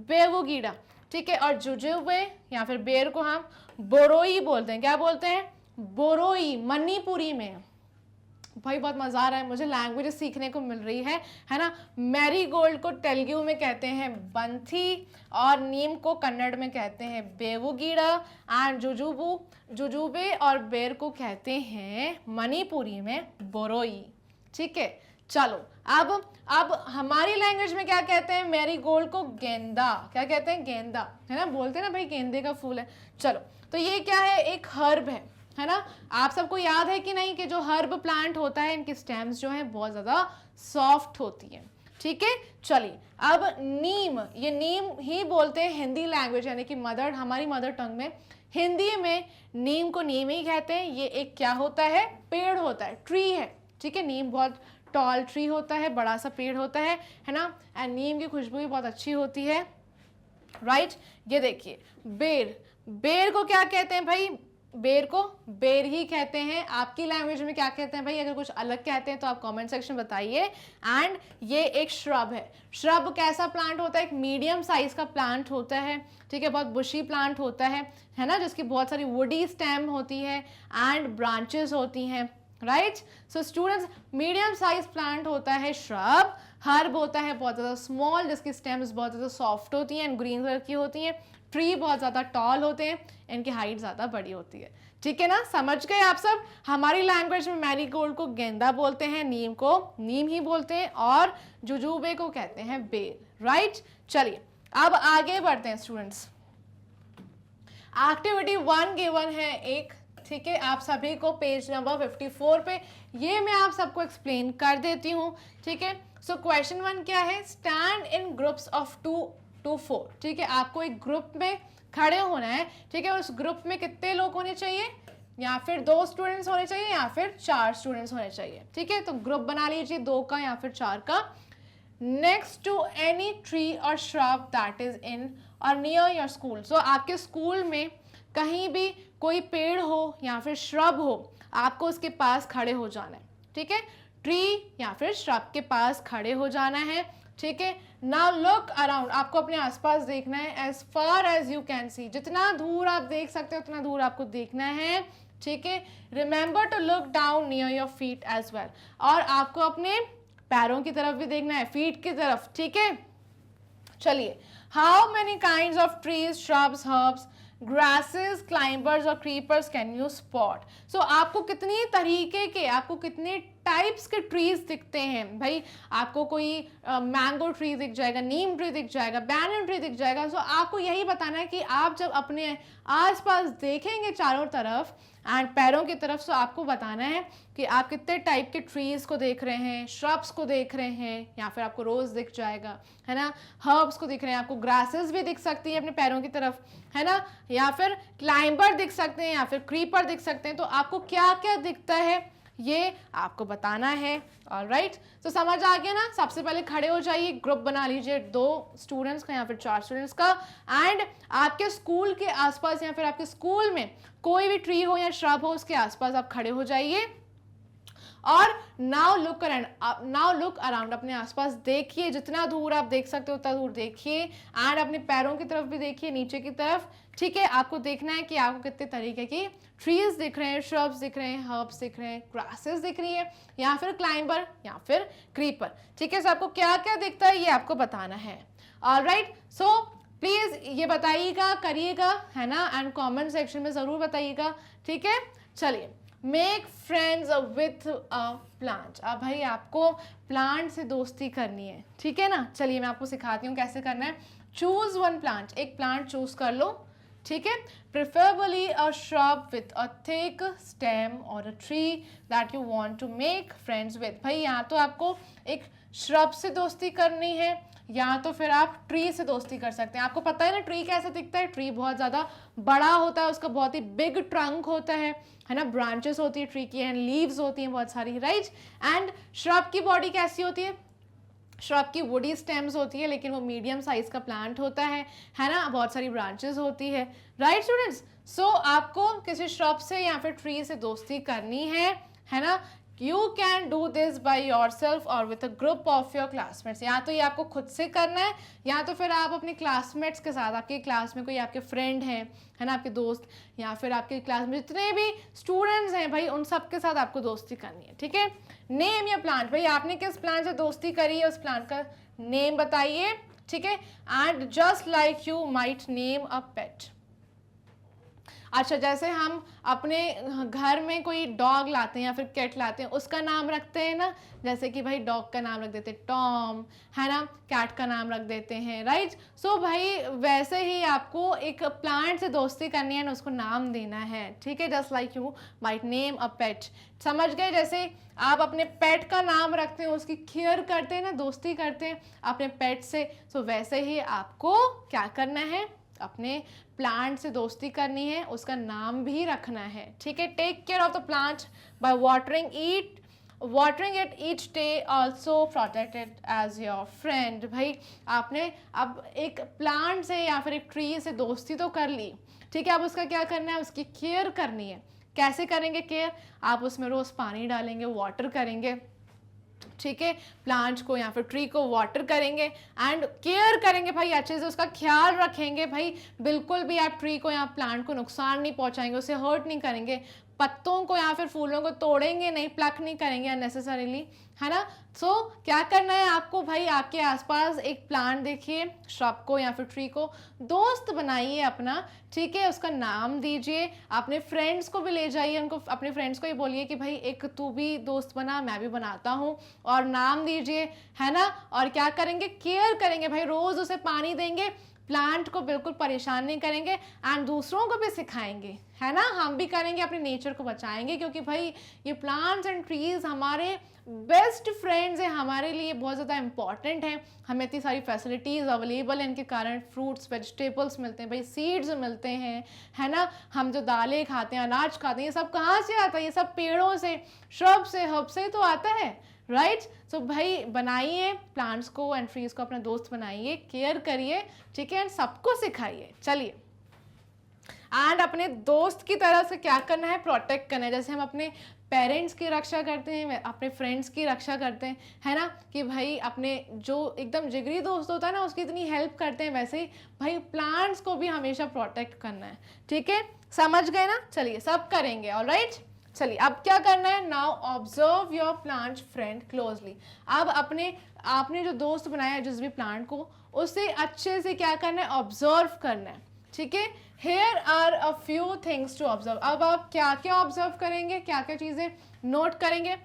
बेवुगीडा, ठीक है। और जुजुबे या फिर बेर को हम बोरोई बोलते हैं, क्या बोलते हैं, बोरोई, मणिपुरी में, भाई बहुत मज़ा आ रहा है, मुझे लैंग्वेजेस सीखने को मिल रही है ना। मैरीगोल्ड को तेलुगु में कहते हैं बंथी, और नीम को कन्नड़ में कहते हैं बेवुगीड़ा, एंड जुजुबे और बेर को कहते हैं मणिपुरी में बोरोई। ठीक है, चलो अब हमारी लैंग्वेज में क्या कहते हैं, मैरीगोल्ड को गेंदा, क्या कहते हैं, गेंदा, है ना, बोलते हैं ना भाई गेंदे का फूल है। चलो, तो ये क्या है, एक हर्ब है ना। आप सबको याद है कि नहीं कि जो हर्ब प्लांट होता है इनकी स्टेम्स जो है बहुत ज़्यादा सॉफ्ट होती है। ठीक है, चलिए अब नीम, ये नीम ही बोलते हैं हिंदी लैंग्वेज यानी कि हमारी मदर टंग में, हिंदी में नीम को नीम ही कहते हैं। ये एक क्या होता है, पेड़ होता है, ट्री है। ठीक है, नीम बहुत टॉल ट्री होता है, बड़ा सा पेड़ होता है ना। एंड नीम की खुशबू भी बहुत अच्छी होती है, राइट। ये देखिए बेर, बेर को क्या कहते हैं भाई, बेर को बेर ही कहते हैं। आपकी लैंग्वेज में क्या कहते हैं भाई, अगर कुछ अलग कहते हैं तो आप कमेंट सेक्शन बताइए। एंड ये एक श्रब है। श्रब कैसा प्लांट होता है, एक मीडियम साइज का प्लांट होता है। ठीक है, बहुत बुशी प्लांट होता है ना, जिसकी बहुत सारी वुडी स्टेम होती है एंड ब्रांचेस होती हैं, right. So students, medium size plant होता है श्रब। हर्ब होता है बहुत ज़्यादा स्मॉल, जिसकी स्टेम्स बहुत ज़्यादा सॉफ्ट होती हैं एंड ग्रीन कलर की होती हैं। ट्री बहुत ज़्यादा टॉल होते हैं, इनकी हाइट ज़्यादा बड़ी होती है। ठीक है ना, समझ गए आप सब। हमारी लैंग्वेज में मैरीगोल्ड को गेंदा बोलते हैं, नीम को नीम ही बोलते हैं, और जुजुबे को कहते हैं बेर, राइट। चलिए अब आगे बढ़ते हैं स्टूडेंट्स। एक्टिविटी 1 गिवन है एक, ठीक है, आप सभी को पेज नंबर 54 पे, ये मैं आप सबको एक्सप्लेन कर देती हूँ। ठीक है, सो क्वेश्चन 1 क्या है, stand in groups of 2 to 4। ठीक है, आपको एक ग्रुप में खड़े होना है। ठीक है, उस ग्रुप में कितने लोग होने चाहिए, या फिर 2 स्टूडेंट्स होने चाहिए या फिर 4 स्टूडेंट्स होने चाहिए। ठीक है, तो ग्रुप बना लीजिए 2 का या फिर 4 का। नेक्स्ट टू एनी ट्री और श्रब दैट इज इन और नियर योर स्कूल। सो आपके स्कूल में कहीं भी कोई पेड़ हो या फिर श्रब हो, आपको उसके पास खड़े हो जाना है। ठीक है, ट्री या फिर श्रब के पास खड़े हो जाना है। ठीक है, नाउ लुक अराउंड, आपको अपने आसपास देखना है as far as you can see, जितना दूर आप देख सकते हो उतना दूर आपको देखना है। ठीक है, remember to look down near your feet as well, और आपको अपने पैरों की तरफ भी देखना है, फीट की तरफ। ठीक है, चलिए, how many kinds of trees, shrubs, herbs, grasses, climbers और क्रीपर्स कैन यू स्पॉट। सो आपको कितनी तरीके के, आपको कितने टाइप्स के ट्रीज दिखते हैं भाई। आपको कोई मैंगो ट्री दिख जाएगा, नीम ट्री दिख जाएगा, बैनन ट्री दिख जाएगा। सो आपको यही बताना है कि आप जब अपने आसपास देखेंगे चारों तरफ एंड पैरों की तरफ, सो आपको बताना है कि आप कितने टाइप के ट्रीज को देख रहे हैं, श्रब्स को देख रहे हैं, या फिर आपको रोज दिख जाएगा, है ना, हर्ब्स को दिख रहे हैं, आपको ग्रासेस भी दिख सकती है अपने पैरों की तरफ, है ना, या फिर क्लाइंबर दिख सकते हैं, या फिर क्रीपर दिख सकते हैं। तो आपको क्या क्या दिखता है ये आपको बताना है। ऑलराइट, तो समझ आ गया ना। सबसे पहले खड़े हो जाइए, ग्रुप बना लीजिए 2 स्टूडेंट्स का या फिर 4 स्टूडेंट्स का, एंड आपके स्कूल के आसपास या फिर आपके स्कूल में कोई भी ट्री हो या श्रब हो उसके आसपास आप खड़े हो जाइए। और नाउ लुक अराउंड, अपने आसपास देखिए, जितना दूर आप देख सकते हो उतना दूर देखिए, एंड अपने पैरों की तरफ भी देखिए, नीचे की तरफ। ठीक है, आपको देखना है कि आपको कितने तरीके की ट्रीज दिख रहे हैं, श्रब्स दिख रहे हैं, हर्ब्स दिख रहे हैं, ग्रासेस दिख रही है, या फिर क्लाइंबर या फिर क्रीपर। ठीक है, सो आपको क्या क्या दिखता है ये आपको बताना है। ऑलराइट, सो प्लीज ये बताइएगा, करिएगा, है ना, एंड कमेंट सेक्शन में जरूर बताइएगा। ठीक है, चलिए, make friends with a plant. अब भाई आपको प्लांट से दोस्ती करनी है, ठीक है ना। चलिए मैं आपको सिखाती हूँ कैसे करना है। चूज 1 प्लांट, एक प्लांट चूज कर लो, ठीक है। Preferably a shrub with a thick stem और a tree that you want to make friends with. भाई यहाँ तो आपको एक श्रब से दोस्ती करनी है, या तो फिर आप ट्री से दोस्ती कर सकते हैं। आपको पता है ना ट्री कैसे दिखता है, ट्री बहुत ज़्यादा बड़ा होता है, उसका बहुत ही बिग ट्रंक होता है ना, ब्रांचेस होती है ट्री की, एंड लीव्स होती हैं बहुत सारी, राइट। एंड श्रब की बॉडी कैसी होती है, श्रब की वुडी स्टेम्स होती है, लेकिन वो मीडियम साइज का प्लांट होता है ना, बहुत सारी ब्रांचेस होती है, राइट स्टूडेंट्स। सो आपको किसी श्रब से या फिर ट्री से दोस्ती करनी है ना। You can do this by yourself और with a group of your classmates. या तो ये आपको खुद से करना है, या तो फिर आप अपने क्लासमेट्स के साथ, आपके क्लास में कोई आपके फ्रेंड हैं, है ना, आपके दोस्त, या फिर आपके क्लास में जितने भी स्टूडेंट्स हैं भाई, उन सब के साथ आपको दोस्ती करनी है, ठीक है। नेम या प्लांट, भाई आपने किस प्लांट से दोस्ती करी है, उस प्लांट का नेम बताइए, ठीक है। And just like you might name a pet. अच्छा, जैसे हम अपने घर में कोई डॉग लाते हैं या फिर कैट लाते हैं, उसका नाम रखते हैं ना, जैसे कि भाई डॉग का नाम रख देते हैं टॉम, है ना, कैट का नाम रख देते हैं, राइट। सो भाई वैसे ही आपको एक प्लांट से दोस्ती करनी है ना, उसको नाम देना है, ठीक है। Just like you might name a pet, समझ गए। जैसे आप अपने पेट का नाम रखते हैं, उसकी केयर करते हैं ना, दोस्ती करते हैं अपने पेट से, सो वैसे ही आपको क्या करना है, अपने प्लांट से दोस्ती करनी है, उसका नाम भी रखना है, ठीक है। Take care of the plant by watering it each day, also protect it as your friend. भाई आपने अब एक प्लांट से या फिर एक ट्री से दोस्ती तो कर ली, ठीक है। अब उसका क्या करना है, उसकी केयर करनी है। कैसे करेंगे केयर, आप उसमें रोज़ पानी डालेंगे, वाटर करेंगे, ठीक है, प्लांट को या फिर ट्री को वाटर करेंगे एंड केयर करेंगे भाई, अच्छे से उसका ख्याल रखेंगे भाई। बिल्कुल भी आप ट्री को या प्लांट को नुकसान नहीं पहुंचाएंगे, उसे हर्ट नहीं करेंगे, पत्तों को या फिर फूलों को तोड़ेंगे नहीं, प्लक नहीं करेंगे अननेसेसरीली, है ना। सो क्या करना है आपको भाई, आपके आसपास एक प्लांट देखिए, श्रब को या फिर ट्री को दोस्त बनाइए अपना, ठीक है, उसका नाम दीजिए, अपने फ्रेंड्स को भी ले जाइए, उनको अपने फ्रेंड्स को ही बोलिए कि भाई एक तू भी दोस्त बना, मैं भी बनाता हूँ, और नाम दीजिए, है ना। और क्या करेंगे, केयर करेंगे भाई, रोज़ उसे पानी देंगे, प्लांट को बिल्कुल परेशान नहीं करेंगे एंड दूसरों को भी सिखाएंगे, है ना। हम भी करेंगे, अपने नेचर को बचाएंगे, क्योंकि भाई ये प्लांट्स एंड ट्रीज हमारे बेस्ट फ्रेंड्स हैं, हमारे लिए बहुत ज़्यादा इंपॉर्टेंट हैं। हमें इतनी सारी फैसिलिटीज़ अवेलेबल हैं, इनके कारण फ्रूट्स वेजिटेबल्स मिलते हैं भाई, सीड्स मिलते हैं, है ना। हम जो दालें खाते हैं, अनाज खाते हैं, ये सब कहाँ से आता है, ये सब पेड़ों से, श्रब से, हब से तो आता है, राइट। सो भाई बनाइए प्लांट्स को एंड ट्रीज को अपना दोस्त बनाइए, केयर करिए, ठीक है, एंड सबको सिखाइए। चलिए, एंड अपने दोस्त की तरह से क्या करना है, प्रोटेक्ट करना है। जैसे हम अपने पेरेंट्स की रक्षा करते हैं, अपने फ्रेंड्स की रक्षा करते हैं, है ना, कि भाई अपने जो एकदम जिगरी दोस्त होता है ना, उसकी इतनी हेल्प करते हैं, वैसे ही भाई प्लांट्स को भी हमेशा प्रोटेक्ट करना है, ठीक है। समझ गए ना। चलिए, सब करेंगे, ऑलराइट। चलिए, अब क्या करना है, now observe your plant friend closely. अब आपने जो दोस्त बनाया है जिस भी प्लांट को, उससे अच्छे से क्या करना है, ऑब्जर्व करना है, ठीक है। Here are a few things to observe. अब आप क्या क्या ऑब्जर्व करेंगे, क्या क्या चीज़ें नोट करेंगे,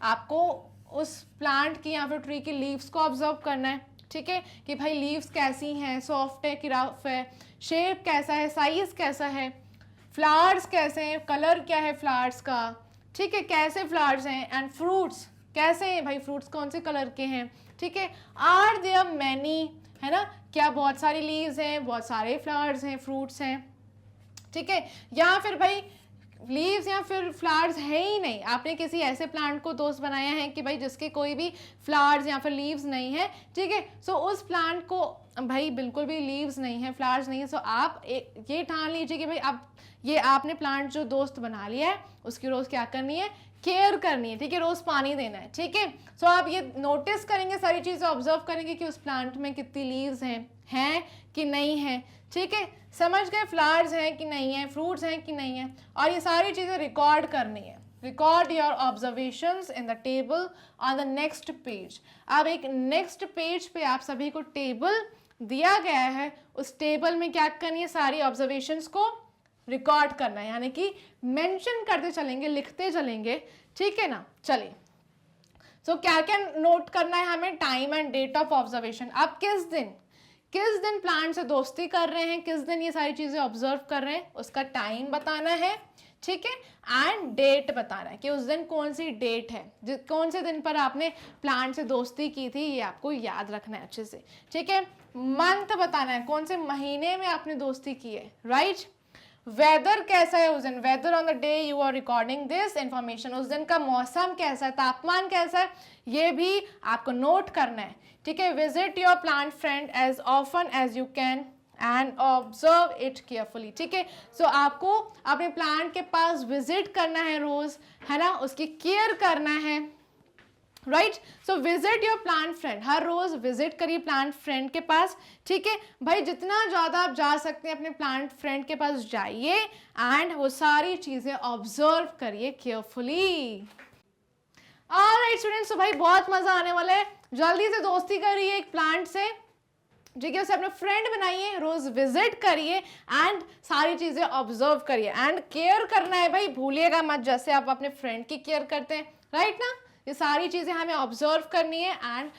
आपको उस प्लांट की या फिर ट्री की लीव्स को ऑब्जर्व करना है, ठीक है, कि भाई लीव्स कैसी हैं, सॉफ्ट है कि रफ है, शेप कैसा है, साइज कैसा है, फ्लावर्स कैसे हैं, कलर क्या है फ्लावर्स का, ठीक है, कैसे फ्लावर्स हैं, एंड फ्रूट्स कैसे हैं भाई, फ्रूट्स कौन से कलर के हैं, ठीक है। आर देयर मैनी, है ना, क्या बहुत सारी लीव्स हैं, बहुत सारे फ्लावर्स हैं, फ्रूट्स हैं, ठीक है। या फिर भाई लीव्स या फिर फ्लावर्स है ही नहीं, आपने किसी ऐसे प्लांट को दोस्त बनाया है कि भाई जिसके कोई भी फ्लावर्स या फिर लीव्स नहीं है, ठीक है। सो उस प्लांट को भाई बिल्कुल भी लीव्स नहीं है, फ्लावर्स नहीं है, सो आप ये ठान लीजिए कि भाई अब ये आपने प्लांट जो दोस्त बना लिया है, उसकी रोज़ क्या करनी है, केयर करनी है, ठीक है, रोज़ पानी देना है, ठीक है। सो आप ये नोटिस करेंगे, सारी चीज़ें ऑब्जर्व करेंगे कि उस प्लांट में कितनी लीव्स हैं कि नहीं है, ठीक है। समझ गए, फ्लावर्स हैं कि नहीं है, फ्रूट्स हैं कि नहीं है, और ये सारी चीज़ें रिकॉर्ड करनी है। Record your observations in the table on the next page. अब एक नेक्स्ट पेज पे आप सभी को टेबल दिया गया है, उस टेबल में क्या करनी है, सारी ऑब्जर्वेशंस को रिकॉर्ड करना है, यानी कि मेंशन करते चलेंगे, लिखते चलेंगे, ठीक है ना। चलिए, सो क्या क्या नोट करना है हमें, time and date of observation. अब किस दिन प्लांट से दोस्ती कर रहे हैं, किस दिन ये सारी चीज़ें ऑब्जर्व कर रहे हैं, उसका टाइम बताना है, ठीक है, एंड डेट बताना है कि उस दिन कौन सी डेट है, कौन से दिन पर आपने प्लांट से दोस्ती की थी, ये आपको याद रखना है अच्छे से, ठीक है। मंथ बताना है, कौन से महीने में आपने दोस्ती की है, राइट। वेदर कैसा है उस दिन, weather on the day you are recording this information, उस दिन का मौसम कैसा है, तापमान कैसा है, ये भी आपको नोट करना है, ठीक है। Visit your plant friend as often as you can and observe it carefully, ठीक है। सो आपको अपने प्लांट के पास विजिट करना है रोज, है ना, उसकी केयर करना है, right. So visit your plant friend, हर रोज विजिट करिए प्लांट फ्रेंड के पास, ठीक है भाई। जितना ज्यादा आप जा सकते हैं अपने प्लांट फ्रेंड के पास जाइए एंड वो सारी चीजें ऑब्जर्व करिए केयरफुली। ऑलराइट स्टूडेंट्स, तो भाई बहुत मजा आने वाला है, जल्दी से दोस्ती करिए एक प्लांट से, ठीक है, उसे अपने फ्रेंड बनाइए, रोज विजिट करिए एंड सारी चीजें ऑब्जर्व करिए एंड केयर करना है भाई, भूलिएगा मत, जैसे आप अपने फ्रेंड की केयर करते हैं, राइट ना। ये सारी चीजें हमें ऑब्जर्व करनी है एंड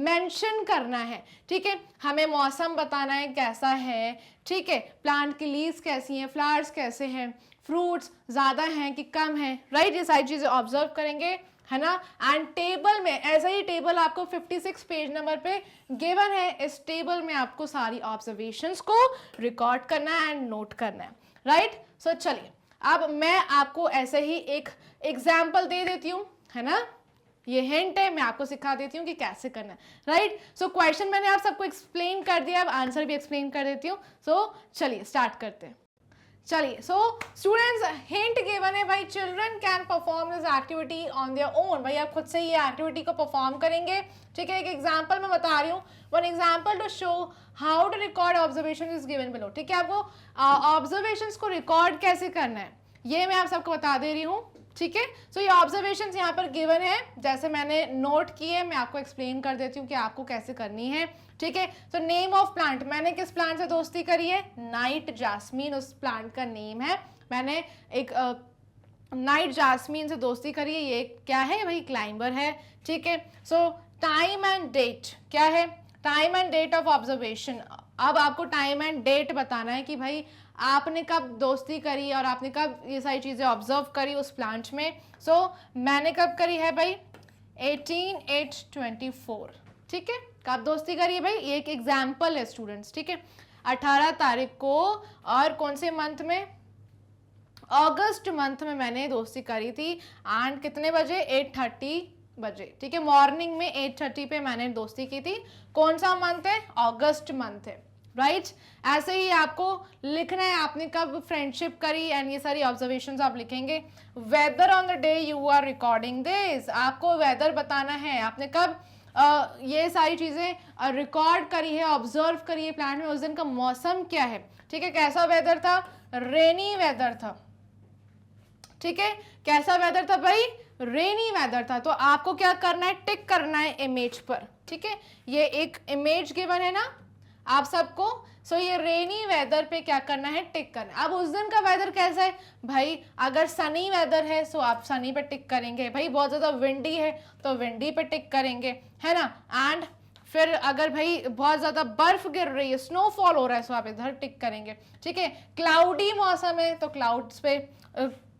मेंशन करना है, ठीक है। हमें मौसम बताना है कैसा है, ठीक है, प्लांट की लीव्स कैसी हैं, फ्लावर्स कैसे हैं, फ्रूट्स ज्यादा हैं कि कम हैं, राइट। ये सारी चीजें ऑब्जर्व करेंगे, है ना। एंड टेबल में, ऐसा ही टेबल आपको 56 पेज नंबर पे गिवन है, इस टेबल में आपको सारी ऑब्जर्वेशंस को रिकॉर्ड करना है एंड नोट करना है, राइट। सो चलिए अब मैं आपको ऐसे ही एक एग्जाम्पल दे देती हूँ, है ना, ये हिंट है, मैं आपको सिखा देती हूँ कि कैसे करना है, राइट। सो क्वेश्चन मैंने आप सबको एक्सप्लेन कर दिया, अब आंसर भी एक्सप्लेन कर देती हूँ। सो चलिए स्टार्ट करते हैं। चलिए, सो स्टूडेंट्स हिंट गिवन है भाई, children can perform this activity on their own, भाई आप खुद से ये एक्टिविटी को परफॉर्म करेंगे, ठीक है। एक एग्जांपल मैं बता रही हूँ, one example to show how to record observation is given below, ठीक है। आपको ऑब्जर्वेशंस को रिकॉर्ड कैसे करना है ये मैं आप सबको बता दे रही हूँ, ठीक है। सो ये ऑब्जर्वेशंस यहाँ पर गिवन है, जैसे मैंने नोट किए, मैं आपको एक्सप्लेन कर देती हूँ कि आपको कैसे करनी है, ठीक है। तो नेम ऑफ प्लांट, मैंने किस प्लांट से दोस्ती करी है, नाइट जास्मीन, उस प्लांट का नेम है, मैंने एक नाइट जास्मीन से दोस्ती करी है, ये क्या है भाई, क्लाइंबर है, ठीक है। सो टाइम एंड डेट क्या है, time and date of observation, अब आपको टाइम एंड डेट बताना है कि भाई आपने कब दोस्ती करी और आपने कब ये सारी चीज़ें ऑब्जर्व करी उस प्लांट में। सो मैंने कब करी है भाई, 18/8/24, ठीक है। कब दोस्ती करी है भाई, ये एक एग्जाम्पल है स्टूडेंट्स, ठीक है। 18 तारीख को, और कौन से मंथ में, अगस्त मंथ में मैंने दोस्ती करी थी, एंड कितने बजे, 8:30 बजे, ठीक है, मॉर्निंग में 8:30 पे मैंने दोस्ती की थी। कौन सा मंथ है, अगस्त मंथ है, राइट। ऐसे ही आपको लिखना है आपने कब फ्रेंडशिप करी एंड ये सारी ऑब्जर्वेशंस आप लिखेंगे। Weather on the day you are recording this, आपको वेदर बताना है, आपने कब ये सारी चीजें रिकॉर्ड करी है, ऑब्जर्व करी है प्लांट में, उस दिन का मौसम क्या है, ठीक है, कैसा वेदर था, रेनी वेदर था, ठीक है, कैसा वेदर था भाई, रेनी वेदर था। तो आपको क्या करना है, टिक करना है इमेज पर, ठीक है, ये एक इमेज गिवन है ना आप सबको। सो ये रेनी वेदर पे क्या करना है, टिक करना है। अब उस दिन का वेदर कैसा है भाई, अगर सनी वेदर है सो आप सनी पे टिक करेंगे, भाई बहुत ज़्यादा विंडी है तो विंडी पे टिक करेंगे, है ना। एंड फिर अगर भाई बहुत ज़्यादा बर्फ गिर रही है, स्नोफॉल हो रहा है, सो आप इधर टिक करेंगे, ठीक है। क्लाउडी मौसम है तो क्लाउड्स पे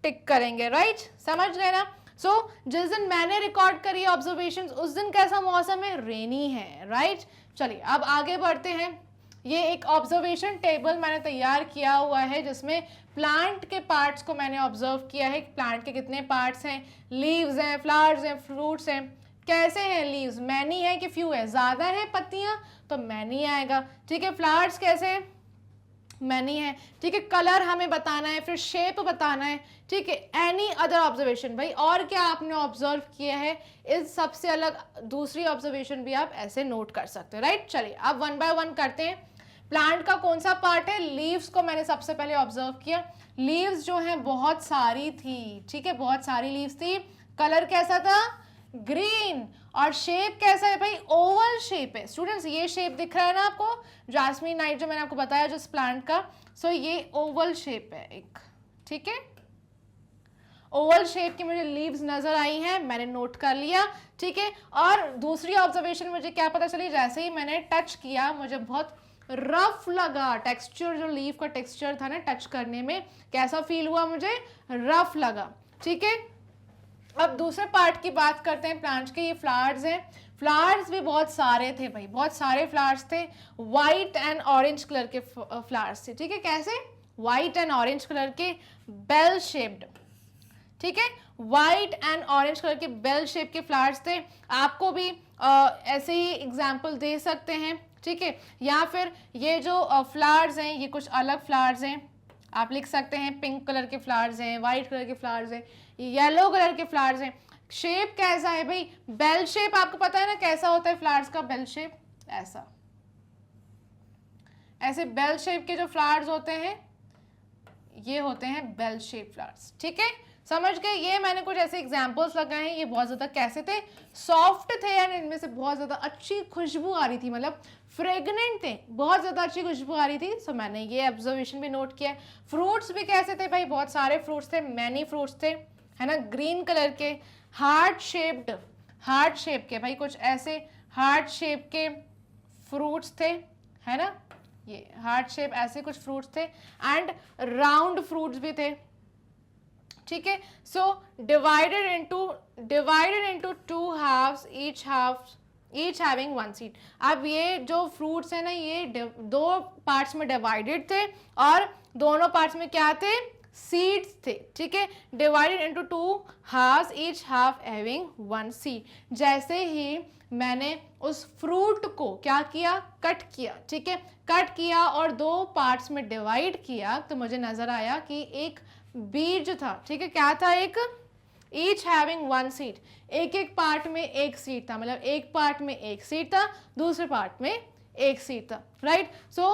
टिक करेंगे, राइट, समझ गए ना। सो जिस दिन मैंने रिकॉर्ड करी ऑब्जर्वेशंस उस दिन कैसा मौसम है, रेनी है, राइट। चलिए अब आगे बढ़ते हैं। ये एक ऑब्जर्वेशन टेबल मैंने तैयार किया हुआ है जिसमें प्लांट के पार्ट्स को मैंने ऑब्जर्व किया है, प्लांट के कितने पार्ट्स हैं, लीव्स हैं, फ्लावर्स हैं, फ्रूट्स हैं, कैसे हैं लीव्स, मैनी है कि फ्यू है, ज़्यादा है पत्तियां तो मैनी आएगा, ठीक है। फ्लावर्स कैसे हैं, मैनी है, ठीक है। कलर हमें बताना है, फिर शेप बताना है, ठीक है। एनी अदर ऑब्जर्वेशन, भाई और क्या आपने ऑब्जर्व किया है, इस सबसे अलग दूसरी ऑब्जर्वेशन भी आप ऐसे नोट कर सकते हो, राइट। चलिए अब वन बाय वन करते हैं। प्लांट का कौन सा पार्ट है, लीव्स को मैंने सबसे पहले ऑब्जर्व किया, लीव्स जो हैं बहुत सारी थी, ठीक है, बहुत सारी लीव्स थी। कलर कैसा था, ग्रीन, और शेप कैसा है भाई, ओवल शेप है। स्टूडेंट्स ये शेप दिख रहा है ना आपको, जास्मीन नाइट जो मैंने आपको बताया जिस प्लांट का, सो ये ओवल शेप है एक, ठीक है, ओवल शेप की मुझे लीव्स नजर आई हैं, मैंने नोट कर लिया, ठीक है। और दूसरी ऑब्जर्वेशन मुझे क्या पता चली, जैसे ही मैंने टच किया मुझे बहुत रफ लगा, टेक्सचर जो लीव का टेक्सचर था ना टच करने में, कैसा फील हुआ, मुझे रफ लगा, ठीक है। अब दूसरे पार्ट की बात करते हैं प्लांट्स के, ये फ्लावर्स हैं, फ्लावर्स भी बहुत सारे थे भाई, बहुत सारे फ्लावर्स थे, वाइट एंड ऑरेंज कलर के फ्लावर्स थे, ठीक है, कैसे, वाइट एंड ऑरेंज कलर के बेल शेप्ड, ठीक है, वाइट एंड ऑरेंज कलर के बेल शेप के फ्लावर्स थे। आपको भी ऐसे ही एग्जाम्पल दे सकते हैं, ठीक है। या फिर ये जो फ्लावर्स हैं ये कुछ अलग फ्लावर्स हैं, आप लिख सकते हैं पिंक कलर के फ्लावर्स हैं, वाइट कलर के फ्लावर्स हैं, येलो कलर के फ्लावर्स हैं। शेप कैसा है भाई, बेल शेप, आपको पता है ना कैसा होता है फ्लावर्स का बेल शेप, ऐसा, ऐसे बेल शेप के जो फ्लावर्स होते हैं ये होते हैं बेल शेप फ्लावर्स, ठीक है, समझ गए। ये मैंने कुछ ऐसे एग्जांपल्स लगाए हैं, ये बहुत ज़्यादा कैसे थे, सॉफ्ट थे एंड इनमें से बहुत ज़्यादा अच्छी खुशबू आ रही थी, मतलब फ्रेगनेंट थे, बहुत ज़्यादा अच्छी खुशबू आ रही थी। सो मैंने ये ऑब्जर्वेशन भी नोट किया। फ्रूट्स भी कैसे थे भाई, बहुत सारे फ्रूट्स थे, मैनी फ्रूट्स थे, है ना, ग्रीन कलर के, हार्ट शेप के भाई, कुछ ऐसे हार्ट शेप के फ्रूट्स थे, है ना, ये हार्ट शेप ऐसे कुछ फ्रूट्स थे, एंड राउंड फ्रूट्स भी थे, ठीक है। So divided into two halves, each having one seed. अब ये जो फ्रूट्स है ना ये दो पार्ट्स में डिवाइडेड थे और दोनों पार्ट्स में क्या थे, सीड्स थे, ठीक है। Divided into two halves, each half having one seed. जैसे ही मैंने उस फ्रूट को क्या किया, कट किया, ठीक है, कट किया और दो पार्ट्स में डिवाइड किया तो मुझे नजर आया कि एक बीज था, ठीक है, क्या था, एक ईच हैविंग वन सीड, एक एक पार्ट में एक सीड था, मतलब एक पार्ट में एक सीड था, दूसरे पार्ट में एक सीड था, राइट। सो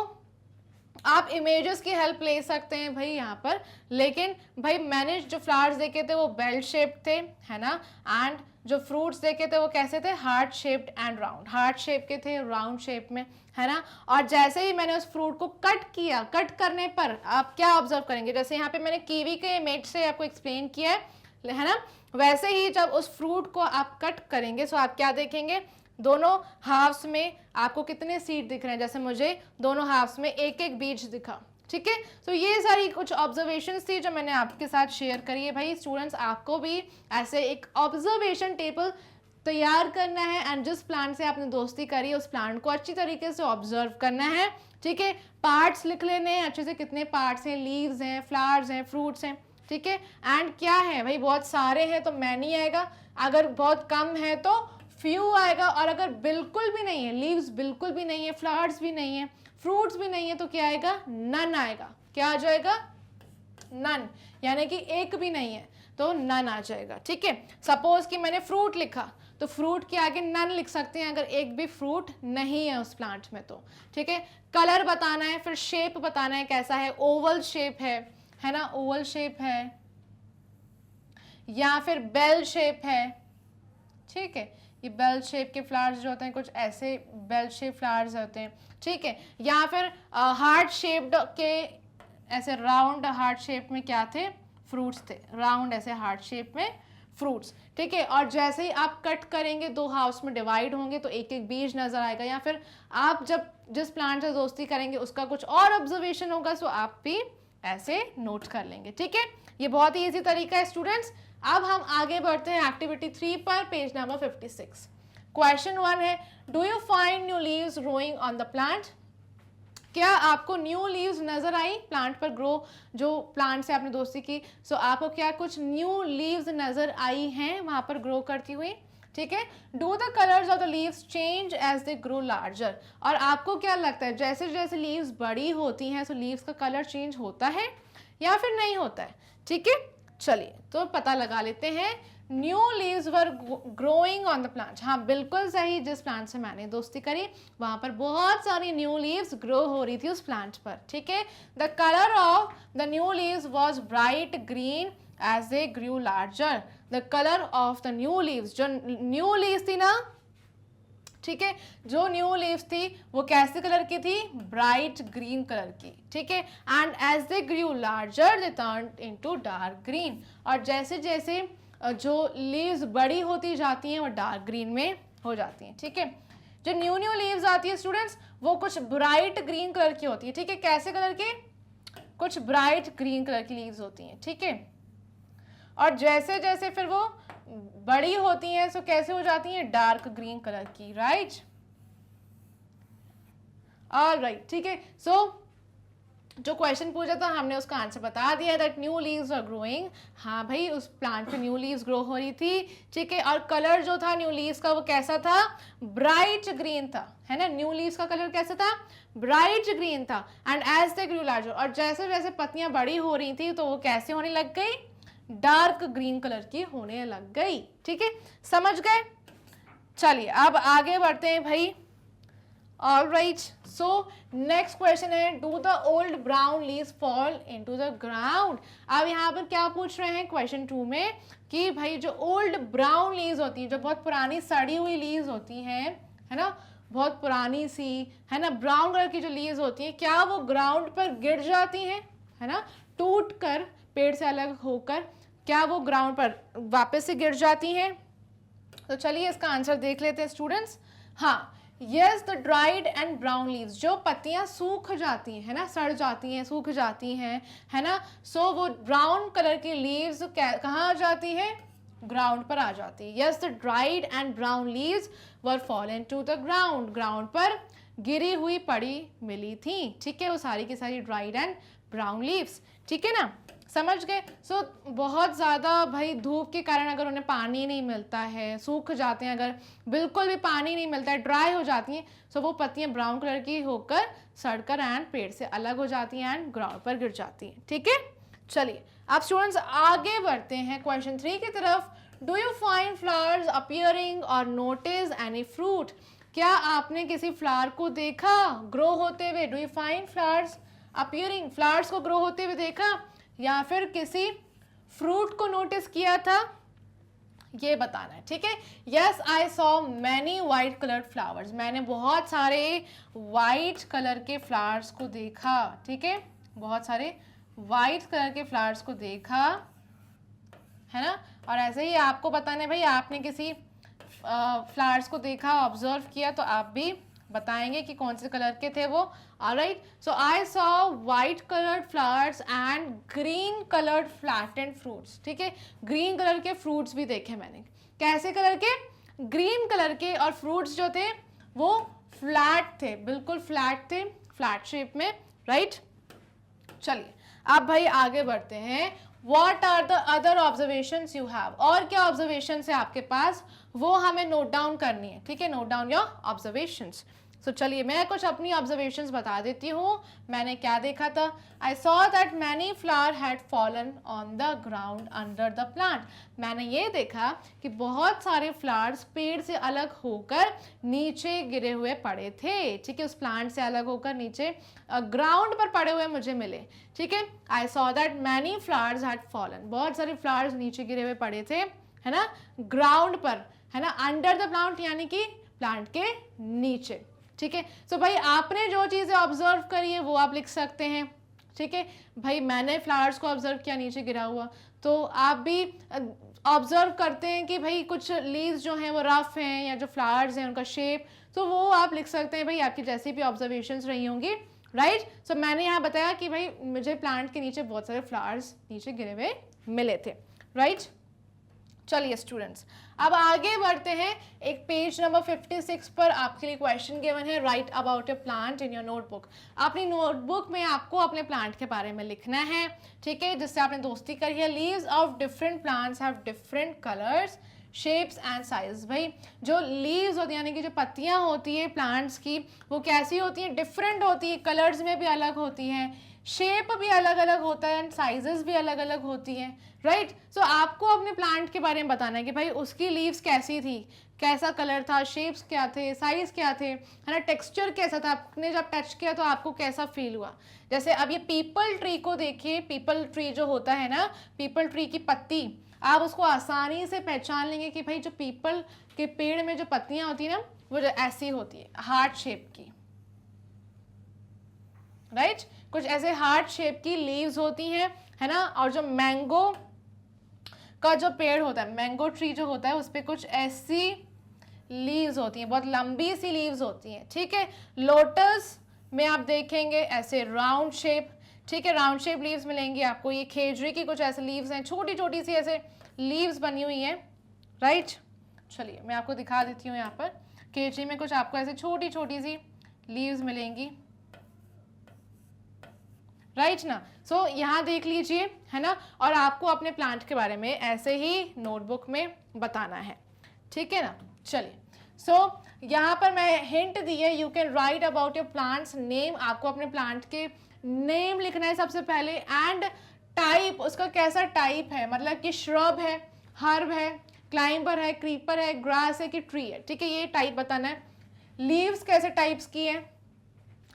आप इमेजेस की हेल्प ले सकते हैं भाई यहाँ पर, लेकिन भाई मैंने जो फ्लावर्स देखे थे वो बेल शेप थे, है ना, एंड जो फ्रूट्स देखे थे वो कैसे थे, heart shaped and round, heart shape के थे राउंड शेप में, है ना। और जैसे ही मैंने उस फ्रूट को कट किया, कट करने पर आप क्या ऑब्जर्व करेंगे, जैसे यहाँ पे मैंने कीवी के इमेज से आपको एक्सप्लेन किया है ना, वैसे ही जब उस फ्रूट को आप कट करेंगे सो आप क्या देखेंगे, दोनों हाफ्स में आपको कितने सीड दिख रहे हैं, जैसे मुझे दोनों हाफ्स में एक एक बीज दिखा, ठीक है। तो ये सारी कुछ ऑब्जर्वेशंस थी जो मैंने आपके साथ शेयर करी है। भाई स्टूडेंट्स, आपको भी ऐसे एक ऑब्जर्वेशन टेबल तैयार करना है एंड जिस प्लांट से आपने दोस्ती करी उस प्लांट को अच्छी तरीके से ऑब्जर्व करना है, ठीक है। पार्ट्स लिख लेने हैं अच्छे से, कितने पार्ट्स हैं, लीव्स हैं, फ्लावर्स हैं, फ्रूट्स हैं, ठीक है। एंड क्या है भाई, बहुत सारे हैं तो मैनी आएगा, अगर बहुत कम है तो फ्यू आएगा, और अगर बिल्कुल भी नहीं है, लीव्स बिल्कुल भी नहीं है, फ्लावर्स भी नहीं है, फ्रूट्स भी नहीं है, तो क्या आएगा, नन आएगा। क्या आ जाएगा, नन, यानी कि एक भी नहीं है तो नन आ जाएगा, ठीक है। सपोज कि मैंने फ्रूट लिखा तो फ्रूट के आगे नन लिख सकते हैं अगर एक भी फ्रूट नहीं है उस प्लांट में तो, ठीक है। कलर बताना है, फिर शेप बताना है कैसा है, ओवल शेप है ना, ओवल शेप है या फिर बेल शेप है, ठीक है। ये बेल शेप के फ्लावर्स जो होते हैं कुछ ऐसे बेल शेप फ्लावर्स होते हैं, ठीक है। या फिर हार्ट शेप्ड के ऐसे राउंड हार्ट शेप में क्या थे, फ्रूट्स थे, राउंड ऐसे हार्ट शेप में फ्रूट्स, ठीक है। और जैसे ही आप कट करेंगे दो हाउस में डिवाइड होंगे तो एक एक बीज नजर आएगा, या फिर आप जब जिस प्लांट से दोस्ती करेंगे उसका कुछ और ऑब्जर्वेशन होगा सो आप भी ऐसे नोट कर लेंगे, ठीक है। ये बहुत ही इजी तरीका है स्टूडेंट्स। अब हम आगे बढ़ते हैं एक्टिविटी 3 पर, पेज नंबर 56। क्वेश्चन 1 है, do you find new leaves growing on the plant. क्या आपको न्यू लीव्स नजर आई प्लांट पर ग्रो, जो प्लांट से आपने दोस्ती की, सो आपको क्या कुछ न्यू लीव्स नजर आई हैं वहां पर ग्रो करती हुई, ठीक है। Do the colours of the leaves change as they grow larger. और आपको क्या लगता है जैसे जैसे लीव्स बड़ी होती हैं सो लीव्स का कलर चेंज होता है या फिर नहीं होता है, ठीक है। चलिए तो पता लगा लेते हैं। New leaves were growing on the plant, हाँ बिल्कुल सही, जिस प्लांट से मैंने दोस्ती करी वहां पर बहुत सारी न्यू लीव्स ग्रो हो रही थी उस प्लांट पर, ठीक है। The colour of the new leaves was bright green as they grew larger. The colour of the new leaves, जो न्यू लीव्स थी ना, ठीक है, जो न्यू लीव्स थी वो कैसे कलर की थी, ब्राइट ग्रीन कलर की, ठीक है। And as they grew larger they turned into dark green. और जैसे जैसे जो लीव्स बड़ी होती जाती हैं वो डार्क ग्रीन में हो जाती हैं, ठीक है। जो न्यू न्यू लीव्स आती है स्टूडेंट्स वो कुछ ब्राइट ग्रीन कलर की होती है, ठीक है। कैसे कलर के, कुछ ब्राइट ग्रीन कलर की लीव्स होती हैं, ठीक है। और जैसे जैसे फिर वो बड़ी होती हैं सो कैसे हो जाती हैं, डार्क ग्रीन कलर की, राइट, ऑल राइट, ठीक है। सो जो क्वेश्चन पूछा था हमने उसका आंसर बता दिया, that new leaves are growing. हाँ भाई, उस प्लांट पे न्यू लीव्स ग्रो हो रही थी, ठीक है। और कलर जो था न्यू लीव्स का वो कैसा था, ब्राइट ग्रीन था, है ना। न्यू लीव्स का कलर कैसा था, ब्राइट ग्रीन था। And as they grew larger, और जैसे जैसे पत्तियां बड़ी हो रही थी तो वो कैसे होने लग गई, डार्क ग्रीन कलर की होने लग गई, ठीक है, समझ गए। चलिए अब आगे बढ़ते हैं भाई। All right, so next question है, do the old brown leaves fall into the ground? अब यहाँ पर क्या पूछ रहे हैं क्वेश्चन 2 में कि भाई जो ओल्ड ब्राउन लीव्स होती हैं, जो बहुत पुरानी सड़ी हुई लीव्स होती हैं, है ना, बहुत पुरानी सी, है ना, ब्राउन कलर की जो लीव्स होती हैं, क्या वो ग्राउंड पर गिर जाती हैं, है ना, टूट कर पेड़ से अलग होकर क्या वो ग्राउंड पर वापस से गिर जाती हैं? तो चलिए इसका आंसर देख लेते हैं स्टूडेंट्स। हाँ, yes, the dried and brown leaves, जो पत्तियां सूख जाती हैं, है ना, सड़ जाती हैं, सूख जाती हैं, है ना, सो वो ब्राउन कलर की लीव्स कहाँ आ जाती है, ग्राउंड पर आ जाती है। Yes, the dried and brown leaves were fallen to the ground, ground पर गिरी हुई पड़ी मिली थी, ठीक है, वो सारी की सारी ड्राइड एंड ब्राउन लीव्स, ठीक है ना, समझ गए। सो बहुत ज़्यादा भाई धूप के कारण अगर उन्हें पानी नहीं मिलता है, सूख जाते हैं, अगर बिल्कुल भी पानी नहीं मिलता है, ड्राई हो जाती हैं, सो वो पत्तियां ब्राउन कलर की होकर सड़कर एंड पेड़ से अलग हो जाती हैं एंड ग्राउंड पर गिर जाती हैं, ठीक है। चलिए अब स्टूडेंट्स आगे बढ़ते हैं क्वेश्चन 3 की तरफ। Do you find flowers appearing और नोटिस एनी फ्रूट? क्या आपने किसी फ्लावर को देखा ग्रो होते हुए? Do you find flowers appearing, flowers को ग्रो होते हुए देखा, या फिर किसी फ्रूट को नोटिस किया था, ये बताना है, ठीक है। Yes, I saw many white coloured flowers, मैंने बहुत सारे वाइट कलर के फ्लावर्स को देखा, ठीक है, बहुत सारे वाइट कलर के फ्लावर्स को देखा, है ना। और ऐसे ही आपको बताना है भाई, आपने किसी फ्लावर्स को देखा, ऑब्जर्व किया, तो आप भी बताएंगे कि कौन से कलर के थे वो। Alright, so I saw white coloured flowers and green coloured flattened fruits, ठीक है, ग्रीन कलर के फ्रूट्स भी देखे मैंने। कैसे कलर के, ग्रीन कलर के, और फ्रूट्स जो थे वो फ्लैट थे, बिल्कुल फ्लैट थे, फ्लैट शेप में, राइट। चलिए अब भाई आगे बढ़ते हैं। What are the other observations you have? और क्या observations है आपके पास, वो हमें नोट डाउन करनी है, ठीक है, नोट डाउन योर ऑब्जर्वेशंस। सो चलिए मैं कुछ अपनी ऑब्जर्वेशंस बता देती हूँ। मैंने क्या देखा था, I saw that many flower had fallen on the ground under the plant. मैंने ये देखा कि बहुत सारे फ्लावर्स पेड़ से अलग होकर नीचे गिरे हुए पड़े थे, ठीक है, उस प्लांट से अलग होकर नीचे ग्राउंड पर पड़े हुए मुझे मिले, ठीक है। I saw that many flowers had fallen, बहुत सारे फ्लावर्स नीचे गिरे हुए पड़े थे, है ना, ग्राउंड पर, है ना, अंडर द प्लांट यानी कि प्लांट के नीचे, ठीक है। सो भाई आपने जो चीज़ें ऑब्जर्व करी है वो आप लिख सकते हैं, ठीक है। भाई मैंने फ्लावर्स को ऑब्जर्व किया नीचे गिरा हुआ, तो आप भी ऑब्जर्व करते हैं कि भाई कुछ लीव्स जो हैं वो रफ हैं, या जो फ्लावर्स हैं उनका शेप, तो वो आप लिख सकते हैं भाई, आपकी जैसी भी ऑब्जर्वेशंस रही होंगी, राइट। सो मैंने यहाँ बताया कि भाई मुझे प्लांट के नीचे बहुत सारे फ्लावर्स नीचे गिरे हुए मिले थे, राइट। चलिए स्टूडेंट्स अब आगे बढ़ते हैं। एक पेज नंबर 56 पर आपके लिए क्वेश्चन गिवन है, right about A plant in your notebook. अपनी नोटबुक में आपको अपने प्लांट के बारे में लिखना है, ठीक है, जिससे आपने दोस्ती करी है। Leaves of different plants have different colours, shapes and size. भाई जो लीव्स होती हैं यानी कि जो पत्तियां होती है प्लांट्स की, वो कैसी होती हैं, डिफरेंट होती है, कलर्स में भी अलग होती हैं, शेप भी अलग अलग होता है एंड साइजेस भी अलग अलग होती हैं, राइट। सो आपको अपने प्लांट के बारे में बताना है कि भाई उसकी लीव्स कैसी थी, कैसा कलर था, शेप्स क्या थे, साइज क्या थे, है ना, टेक्सचर कैसा था, आपने जब टच किया तो आपको कैसा फील हुआ। जैसे अब ये पीपल ट्री को देखिए, पीपल ट्री जो होता है ना, पीपल ट्री की पत्ती, आप उसको आसानी से पहचान लेंगे कि भाई जो पीपल के पेड़ में जो पत्तियां होती है ना, वो जो ऐसी होती है, हार्ट शेप की, राइट, कुछ ऐसे हार्ट शेप की लीव्स होती हैं, है ना। और जो मैंगो का जो पेड़ होता है, मैंगो ट्री जो होता है, उस पर कुछ ऐसी लीव्स होती हैं, बहुत लंबी सी लीव्स होती हैं, ठीक है। लोटस में आप देखेंगे ऐसे राउंड शेप, ठीक है, राउंड शेप लीव्स मिलेंगी आपको। ये खेजड़ी की कुछ ऐसे लीव्स हैं, छोटी छोटी सी ऐसे लीव्स बनी हुई हैं, राइट। चलिए मैं आपको दिखा देती हूँ, यहाँ पर खेजड़ी में कुछ आपको ऐसे छोटी छोटी सी लीव्स मिलेंगी, राइट ना। सो यहाँ देख लीजिए, है ना, और आपको अपने प्लांट के बारे में ऐसे ही नोटबुक में बताना है, ठीक है ना। चलिए, सो यहाँ पर मैं हिंट दी है, you can write about your plants name, आपको अपने प्लांट के नेम लिखना है सबसे पहले, एंड टाइप, उसका कैसा टाइप है, मतलब कि श्रब है, हर्ब है, क्लाइंबर है, क्रीपर है, ग्रास है कि ट्री है, ठीक है, ये टाइप बताना है। लीव्स कैसे टाइप्स की है,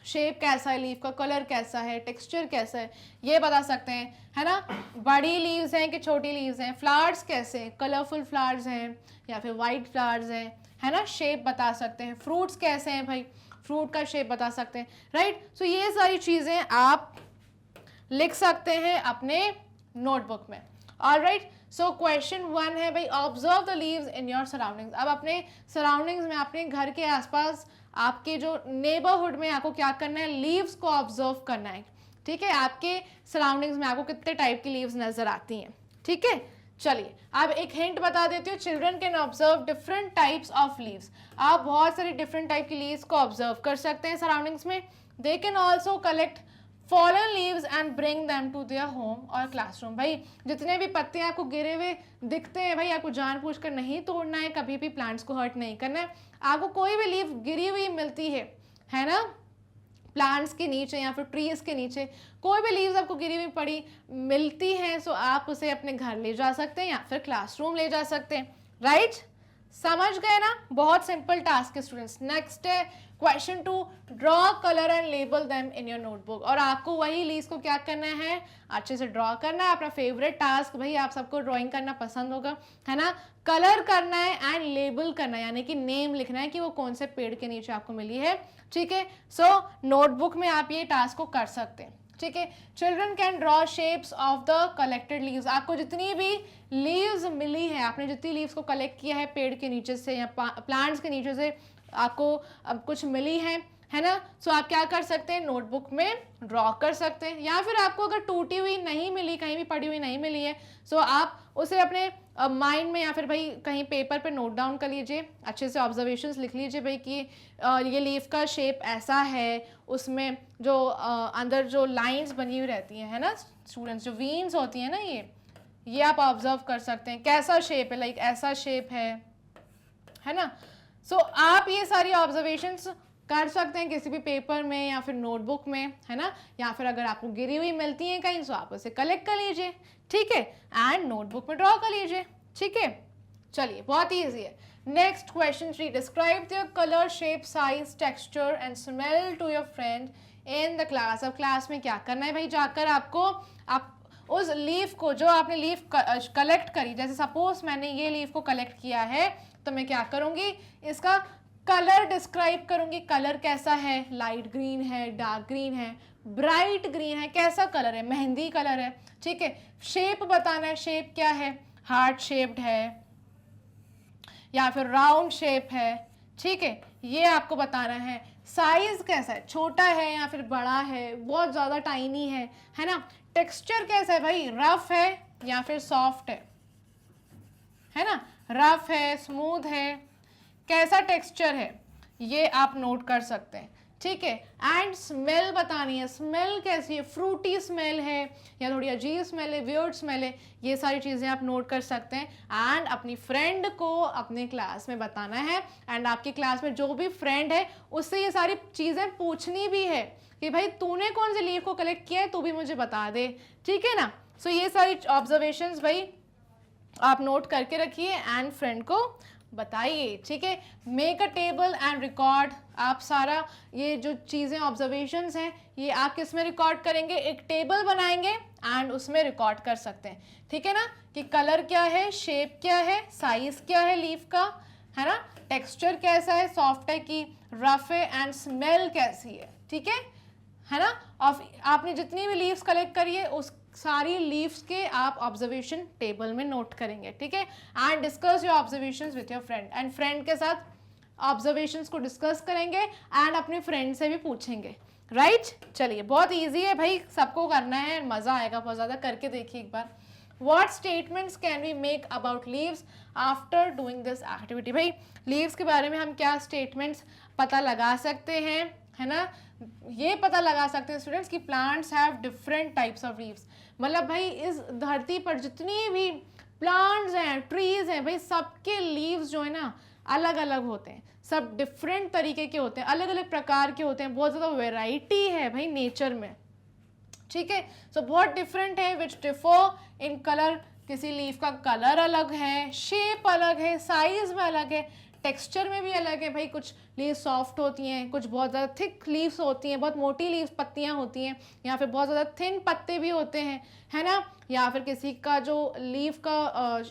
शेप कैसा है लीफ का, कलर कैसा है, टेक्सचर कैसा है, ये बता सकते हैं, है ना। बड़ी लीव्स हैं कि छोटी लीव्स हैं, फ्लावर्स कैसे हैं, कलरफुल फ्लावर्स हैं या फिर वाइट फ्लावर्स हैं, है ना, शेप बता सकते हैं। फ्रूट्स कैसे हैं भाई, फ्रूट का शेप बता सकते हैं, राइट। सो ये सारी चीज़ें आप लिख सकते हैं अपने नोटबुक में। ऑलराइट, सो क्वेश्चन 1 है भाई, observe the leaves in your surroundings. अब अपने सराउंडिंग्स में, अपने घर के आसपास, आपके जो नेबरहुड में आपको क्या करना है, लीव्स को ऑब्जर्व करना है, ठीक है। आपके सराउंडिंग्स में आपको कितने टाइप की लीव्स नजर आती हैं, ठीक है। चलिए, अब एक हिंट बता देती हूँ, children can observe different types of leaves. आप बहुत सारी डिफरेंट टाइप की लीव्स को ऑब्जर्व कर सकते हैं सराउंडिंग्स में। They can also collect fallen leaves and bring them to their home और क्लासरूम। भाई जितने भी पत्ते आपको गिरे हुए दिखते हैं, भाई आपको जानबूझकर नहीं तोड़ना है, कभी भी प्लांट्स को हर्ट नहीं करना है। आपको कोई भी लीफ गिरी हुई मिलती है ना, प्लांट्स के नीचे या फिर ट्रीज के नीचे कोई भी लीव्स आपको गिरी हुई पड़ी मिलती हैं, सो आप उसे अपने घर ले जा सकते हैं या फिर क्लासरूम ले जा सकते हैं, राइट। समझ गए ना, बहुत सिंपल टास्क है स्टूडेंट्स। नेक्स्ट है question 2, draw colour and label them in your notebook. और आपको वही लीव्स को क्या करना है, अच्छे से ड्रॉ करना है, अपना फेवरेट टास्क, भाई आप सबको ड्राइंग करना पसंद होगा, है ना। कलर करना है एंड लेबल करना है, यानी कि नेम लिखना है कि वो कौन से पेड़ के नीचे आपको मिली है, ठीक है। सो नोटबुक में आप ये टास्क को कर सकते हैं, ठीक है। Children can draw shapes of the collected leaves. आपको जितनी भी लीव्स मिली है, आपने जितनी लीव्स को कलेक्ट किया है पेड़ के नीचे से या प्लांट्स के नीचे से आपको अब कुछ मिली है ना, सो आप क्या कर सकते हैं, नोटबुक में ड्रॉ कर सकते हैं। या फिर आपको अगर टूटी हुई नहीं मिली, कहीं भी पड़ी हुई नहीं मिली है, सो आप उसे अपने माइंड में या फिर भाई कहीं पेपर पे नोट डाउन कर लीजिए, अच्छे से ऑब्जर्वेशंस लिख लीजिए भाई कि ये लीफ का शेप ऐसा है, उसमें जो अंदर जो लाइंस बनी हुई रहती हैं, है ना स्टूडेंट्स, जो वीन्स होती हैं ना, ये आप ऑब्जर्व कर सकते हैं, कैसा शेप है, लाइक ऐसा शेप है ना। सो आप ये सारी ऑब्जर्वेशंस कर सकते हैं किसी भी पेपर में या फिर नोटबुक में, है ना। या फिर अगर आपको गिरी हुई मिलती है कहीं, तो आप उसे कलेक्ट कर लीजिए, ठीक है, एंड नोटबुक में ड्रॉ कर लीजिए, ठीक है। चलिए, बहुत ईजी है। Next question 3, describe the colour, shape, size, texture and smell to your friend in the class. अब क्लास में क्या करना है भाई, जाकर आपको आप उस लीफ को, जो आपने लीफ कलेक्ट करी, जैसे सपोज मैंने ये लीफ को कलेक्ट किया है, तो मैं क्या करूंगी, इसका कलर डिस्क्राइब करूंगी। कलर कैसा है, लाइट ग्रीन है, डार्क ग्रीन है, ब्राइट ग्रीन है, कैसा कलर है, मेहंदी कलर है, ठीक है। शेप बताना है, शेप क्या है, हार्ट शेप्ड है या फिर राउंड शेप है, ठीक है, ये आपको बताना है। साइज कैसा है, छोटा है या फिर बड़ा है, बहुत ज़्यादा टाइनी है ना। टेक्सचर कैसा है भाई, रफ है या फिर सॉफ्ट है ना, रफ है, स्मूथ है, कैसा टेक्सचर है, ये आप नोट कर सकते हैं, ठीक है। एंड स्मेल बतानी है, स्मेल कैसी है, फ्रूटी स्मेल है या थोड़ी अजीब स्मेल है, वियर्ड स्मेल है, ये सारी चीज़ें आप नोट कर सकते हैं। एंड अपनी फ्रेंड को अपने क्लास में बताना है, एंड आपकी क्लास में जो भी फ्रेंड है उससे ये सारी चीज़ें पूछनी भी है कि भाई तूने कौन से लीफ को कलेक्ट किया है, तू भी मुझे बता दे, ठीक है ना। सो ये सारी ऑब्जर्वेशंस भाई आप नोट करके रखिए एंड फ्रेंड को बताइए, ठीक है। Make a table and record. आप सारा ये जो चीज़ें ऑब्जर्वेशंस हैं, ये आप किस में रिकॉर्ड करेंगे, एक टेबल बनाएंगे एंड उसमें रिकॉर्ड कर सकते हैं, ठीक है ना, कि कलर क्या है, शेप क्या है, साइज क्या है लीफ का, है ना, टेक्सचर कैसा है, सॉफ्ट है कि रफ है, एंड स्मेल कैसी है, ठीक है ना। और आपने जितनी भी लीव्स कलेक्ट करी है उस सारी लीव्स के आप ऑब्जर्वेशन टेबल में नोट करेंगे, ठीक है। And discuss your observations with your friend, and friend के साथ ऑब्जर्वेशंस को डिस्कस करेंगे एंड अपने फ्रेंड से भी पूछेंगे, राइट। चलिए, बहुत इजी है भाई, सबको करना है, मज़ा आएगा बहुत ज़्यादा, करके देखिए एक बार। What statements can we make about leaves after doing this activity? भाई लीव्स के बारे में हम क्या स्टेटमेंट्स पता लगा सकते हैं, है ना। ये पता लगा सकते हैं स्टूडेंट्स कि plants have different types of leaves. मतलब भाई इस धरती पर जितनी भी प्लांट्स हैं, ट्रीज हैं, भाई सबके लीव्स जो है ना अलग अलग होते हैं, सब डिफरेंट तरीके के होते हैं, अलग अलग प्रकार के होते हैं, बहुत ज़्यादा वेराइटी है भाई नेचर में, ठीक है। सो बहुत डिफरेंट है, विच डिफर इन कलर, किसी लीफ का कलर अलग है, शेप अलग है, साइज में अलग है, टेक्सचर में भी अलग है भाई। कुछ लीव सॉफ्ट होती हैं, कुछ बहुत ज़्यादा थिक लीव्स होती हैं, बहुत मोटी लीव्स पत्तियां होती हैं, या फिर बहुत ज़्यादा थिन पत्ते भी होते हैं, है ना। या फिर किसी का जो लीफ का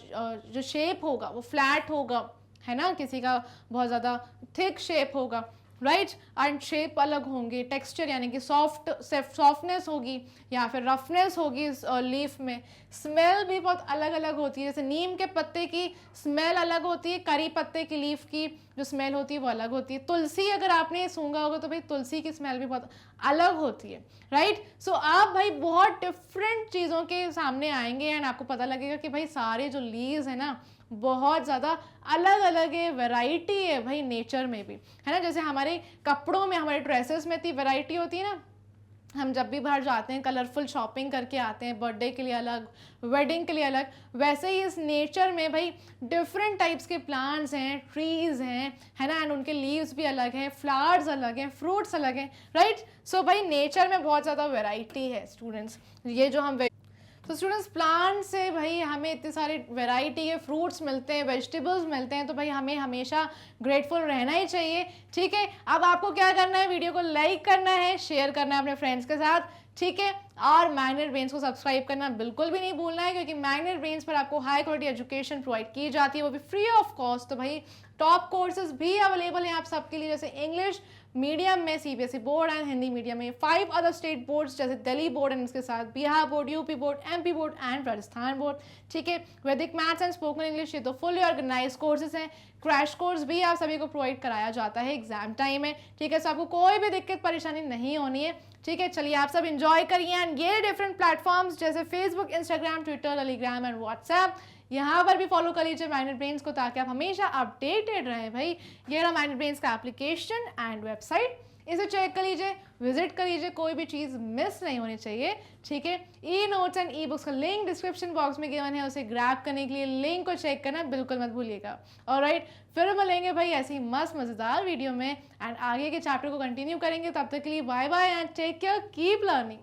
जो शेप होगा वो फ्लैट होगा, है ना, किसी का बहुत ज़्यादा थिक शेप होगा, राइट। एंड शेप अलग होंगे, टेक्सचर यानी कि सॉफ्टनेस होगी या फिर रफनेस होगी लीफ में। स्मेल भी बहुत अलग अलग होती है, जैसे नीम के पत्ते की स्मेल अलग होती है, करी पत्ते की लीफ की जो स्मेल होती है वो अलग होती है। तुलसी अगर आपने सूंघा होगा तो भाई तुलसी की स्मेल भी बहुत अलग होती है, राइट। सो आप भाई बहुत डिफरेंट चीज़ों के सामने आएंगे एंड आपको पता लगेगा कि भाई सारे जो लीव्स है ना बहुत ज़्यादा अलग अलग है, वैरायटी है भाई नेचर में भी, है ना। जैसे हमारे कपड़ों में, हमारे ड्रेसेस में इतनी वैरायटी होती है ना, हम जब भी बाहर जाते हैं कलरफुल शॉपिंग करके आते हैं, बर्थडे के लिए अलग, वेडिंग के लिए अलग, वैसे ही इस नेचर में भाई डिफरेंट टाइप्स के प्लांट्स हैं, ट्रीज़ हैं, है ना, एंड उनके लीव्स भी अलग हैं, फ्लावर्स अलग हैं, फ्रूट्स अलग हैं, राइट। सो भाई नेचर में बहुत ज़्यादा वैरायटी है स्टूडेंट्स। ये जो हम तो स्टूडेंट्स प्लांट से भाई हमें इतने सारे वैरायटी के फ्रूट्स मिलते हैं, वेजिटेबल्स मिलते हैं, तो भाई हमें हमेशा ग्रेटफुल रहना ही चाहिए, ठीक है। अब आपको क्या करना है, वीडियो को लाइक करना है, शेयर करना है अपने फ्रेंड्स के साथ, ठीक है। और मैग्नेट ब्रेन्स को सब्सक्राइब करना बिल्कुल भी नहीं भूलना है, क्योंकि मैग्नेट ब्रेन्स पर आपको हाई क्वालिटी एजुकेशन प्रोवाइड की जाती है, वो भी फ्री ऑफ कॉस्ट। तो भाई टॉप कोर्सेज भी अवेलेबल हैं आप सबके लिए, जैसे इंग्लिश मीडियम में CBSE board and Hindi medium में 5 अदर स्टेट बोर्ड्स जैसे दिल्ली बोर्ड एंड इसके साथ Bihar board, UP board, MP board and Rajasthan board, ठीक है। वैदिक मैथ्स एंड स्पोकन इंग्लिश, ये तो फुली ऑर्गेनाइज कोर्सेज हैं। क्रैश कोर्स भी आप सभी को प्रोवाइड कराया जाता है एग्जाम टाइम में, ठीक है। सो आपको कोई भी दिक्कत परेशानी नहीं होनी है, ठीक है। चलिए आप सब इंजॉय करिए एंड ये डिफरेंट प्लेटफॉर्म्स जैसे Facebook, Instagram, Twitter, Telegram and WhatsApp, यहाँ पर भी फॉलो कर लीजिए मैग्नेट ब्रेन्स को, ताकि आप हमेशा अपडेटेड रहें भाई। ये रहा मैग्नेट ब्रेन्स का एप्लीकेशन एंड वेबसाइट, इसे चेक कर लीजिए, विजिट कर लीजिए, कोई भी चीज़ मिस नहीं होनी चाहिए, ठीक है। E notes and e books का लिंक डिस्क्रिप्शन बॉक्स में गिवन है, उसे ग्रैब करने के लिए लिंक को चेक करना बिल्कुल मत भूलिएगा। ऑलराइट, फिर मिलेंगे भाई ऐसी मस्त मज़ेदार वीडियो में एंड आगे के चैप्टर को कंटिन्यू करेंगे। तब तक के लिए bye bye and take care, keep learning.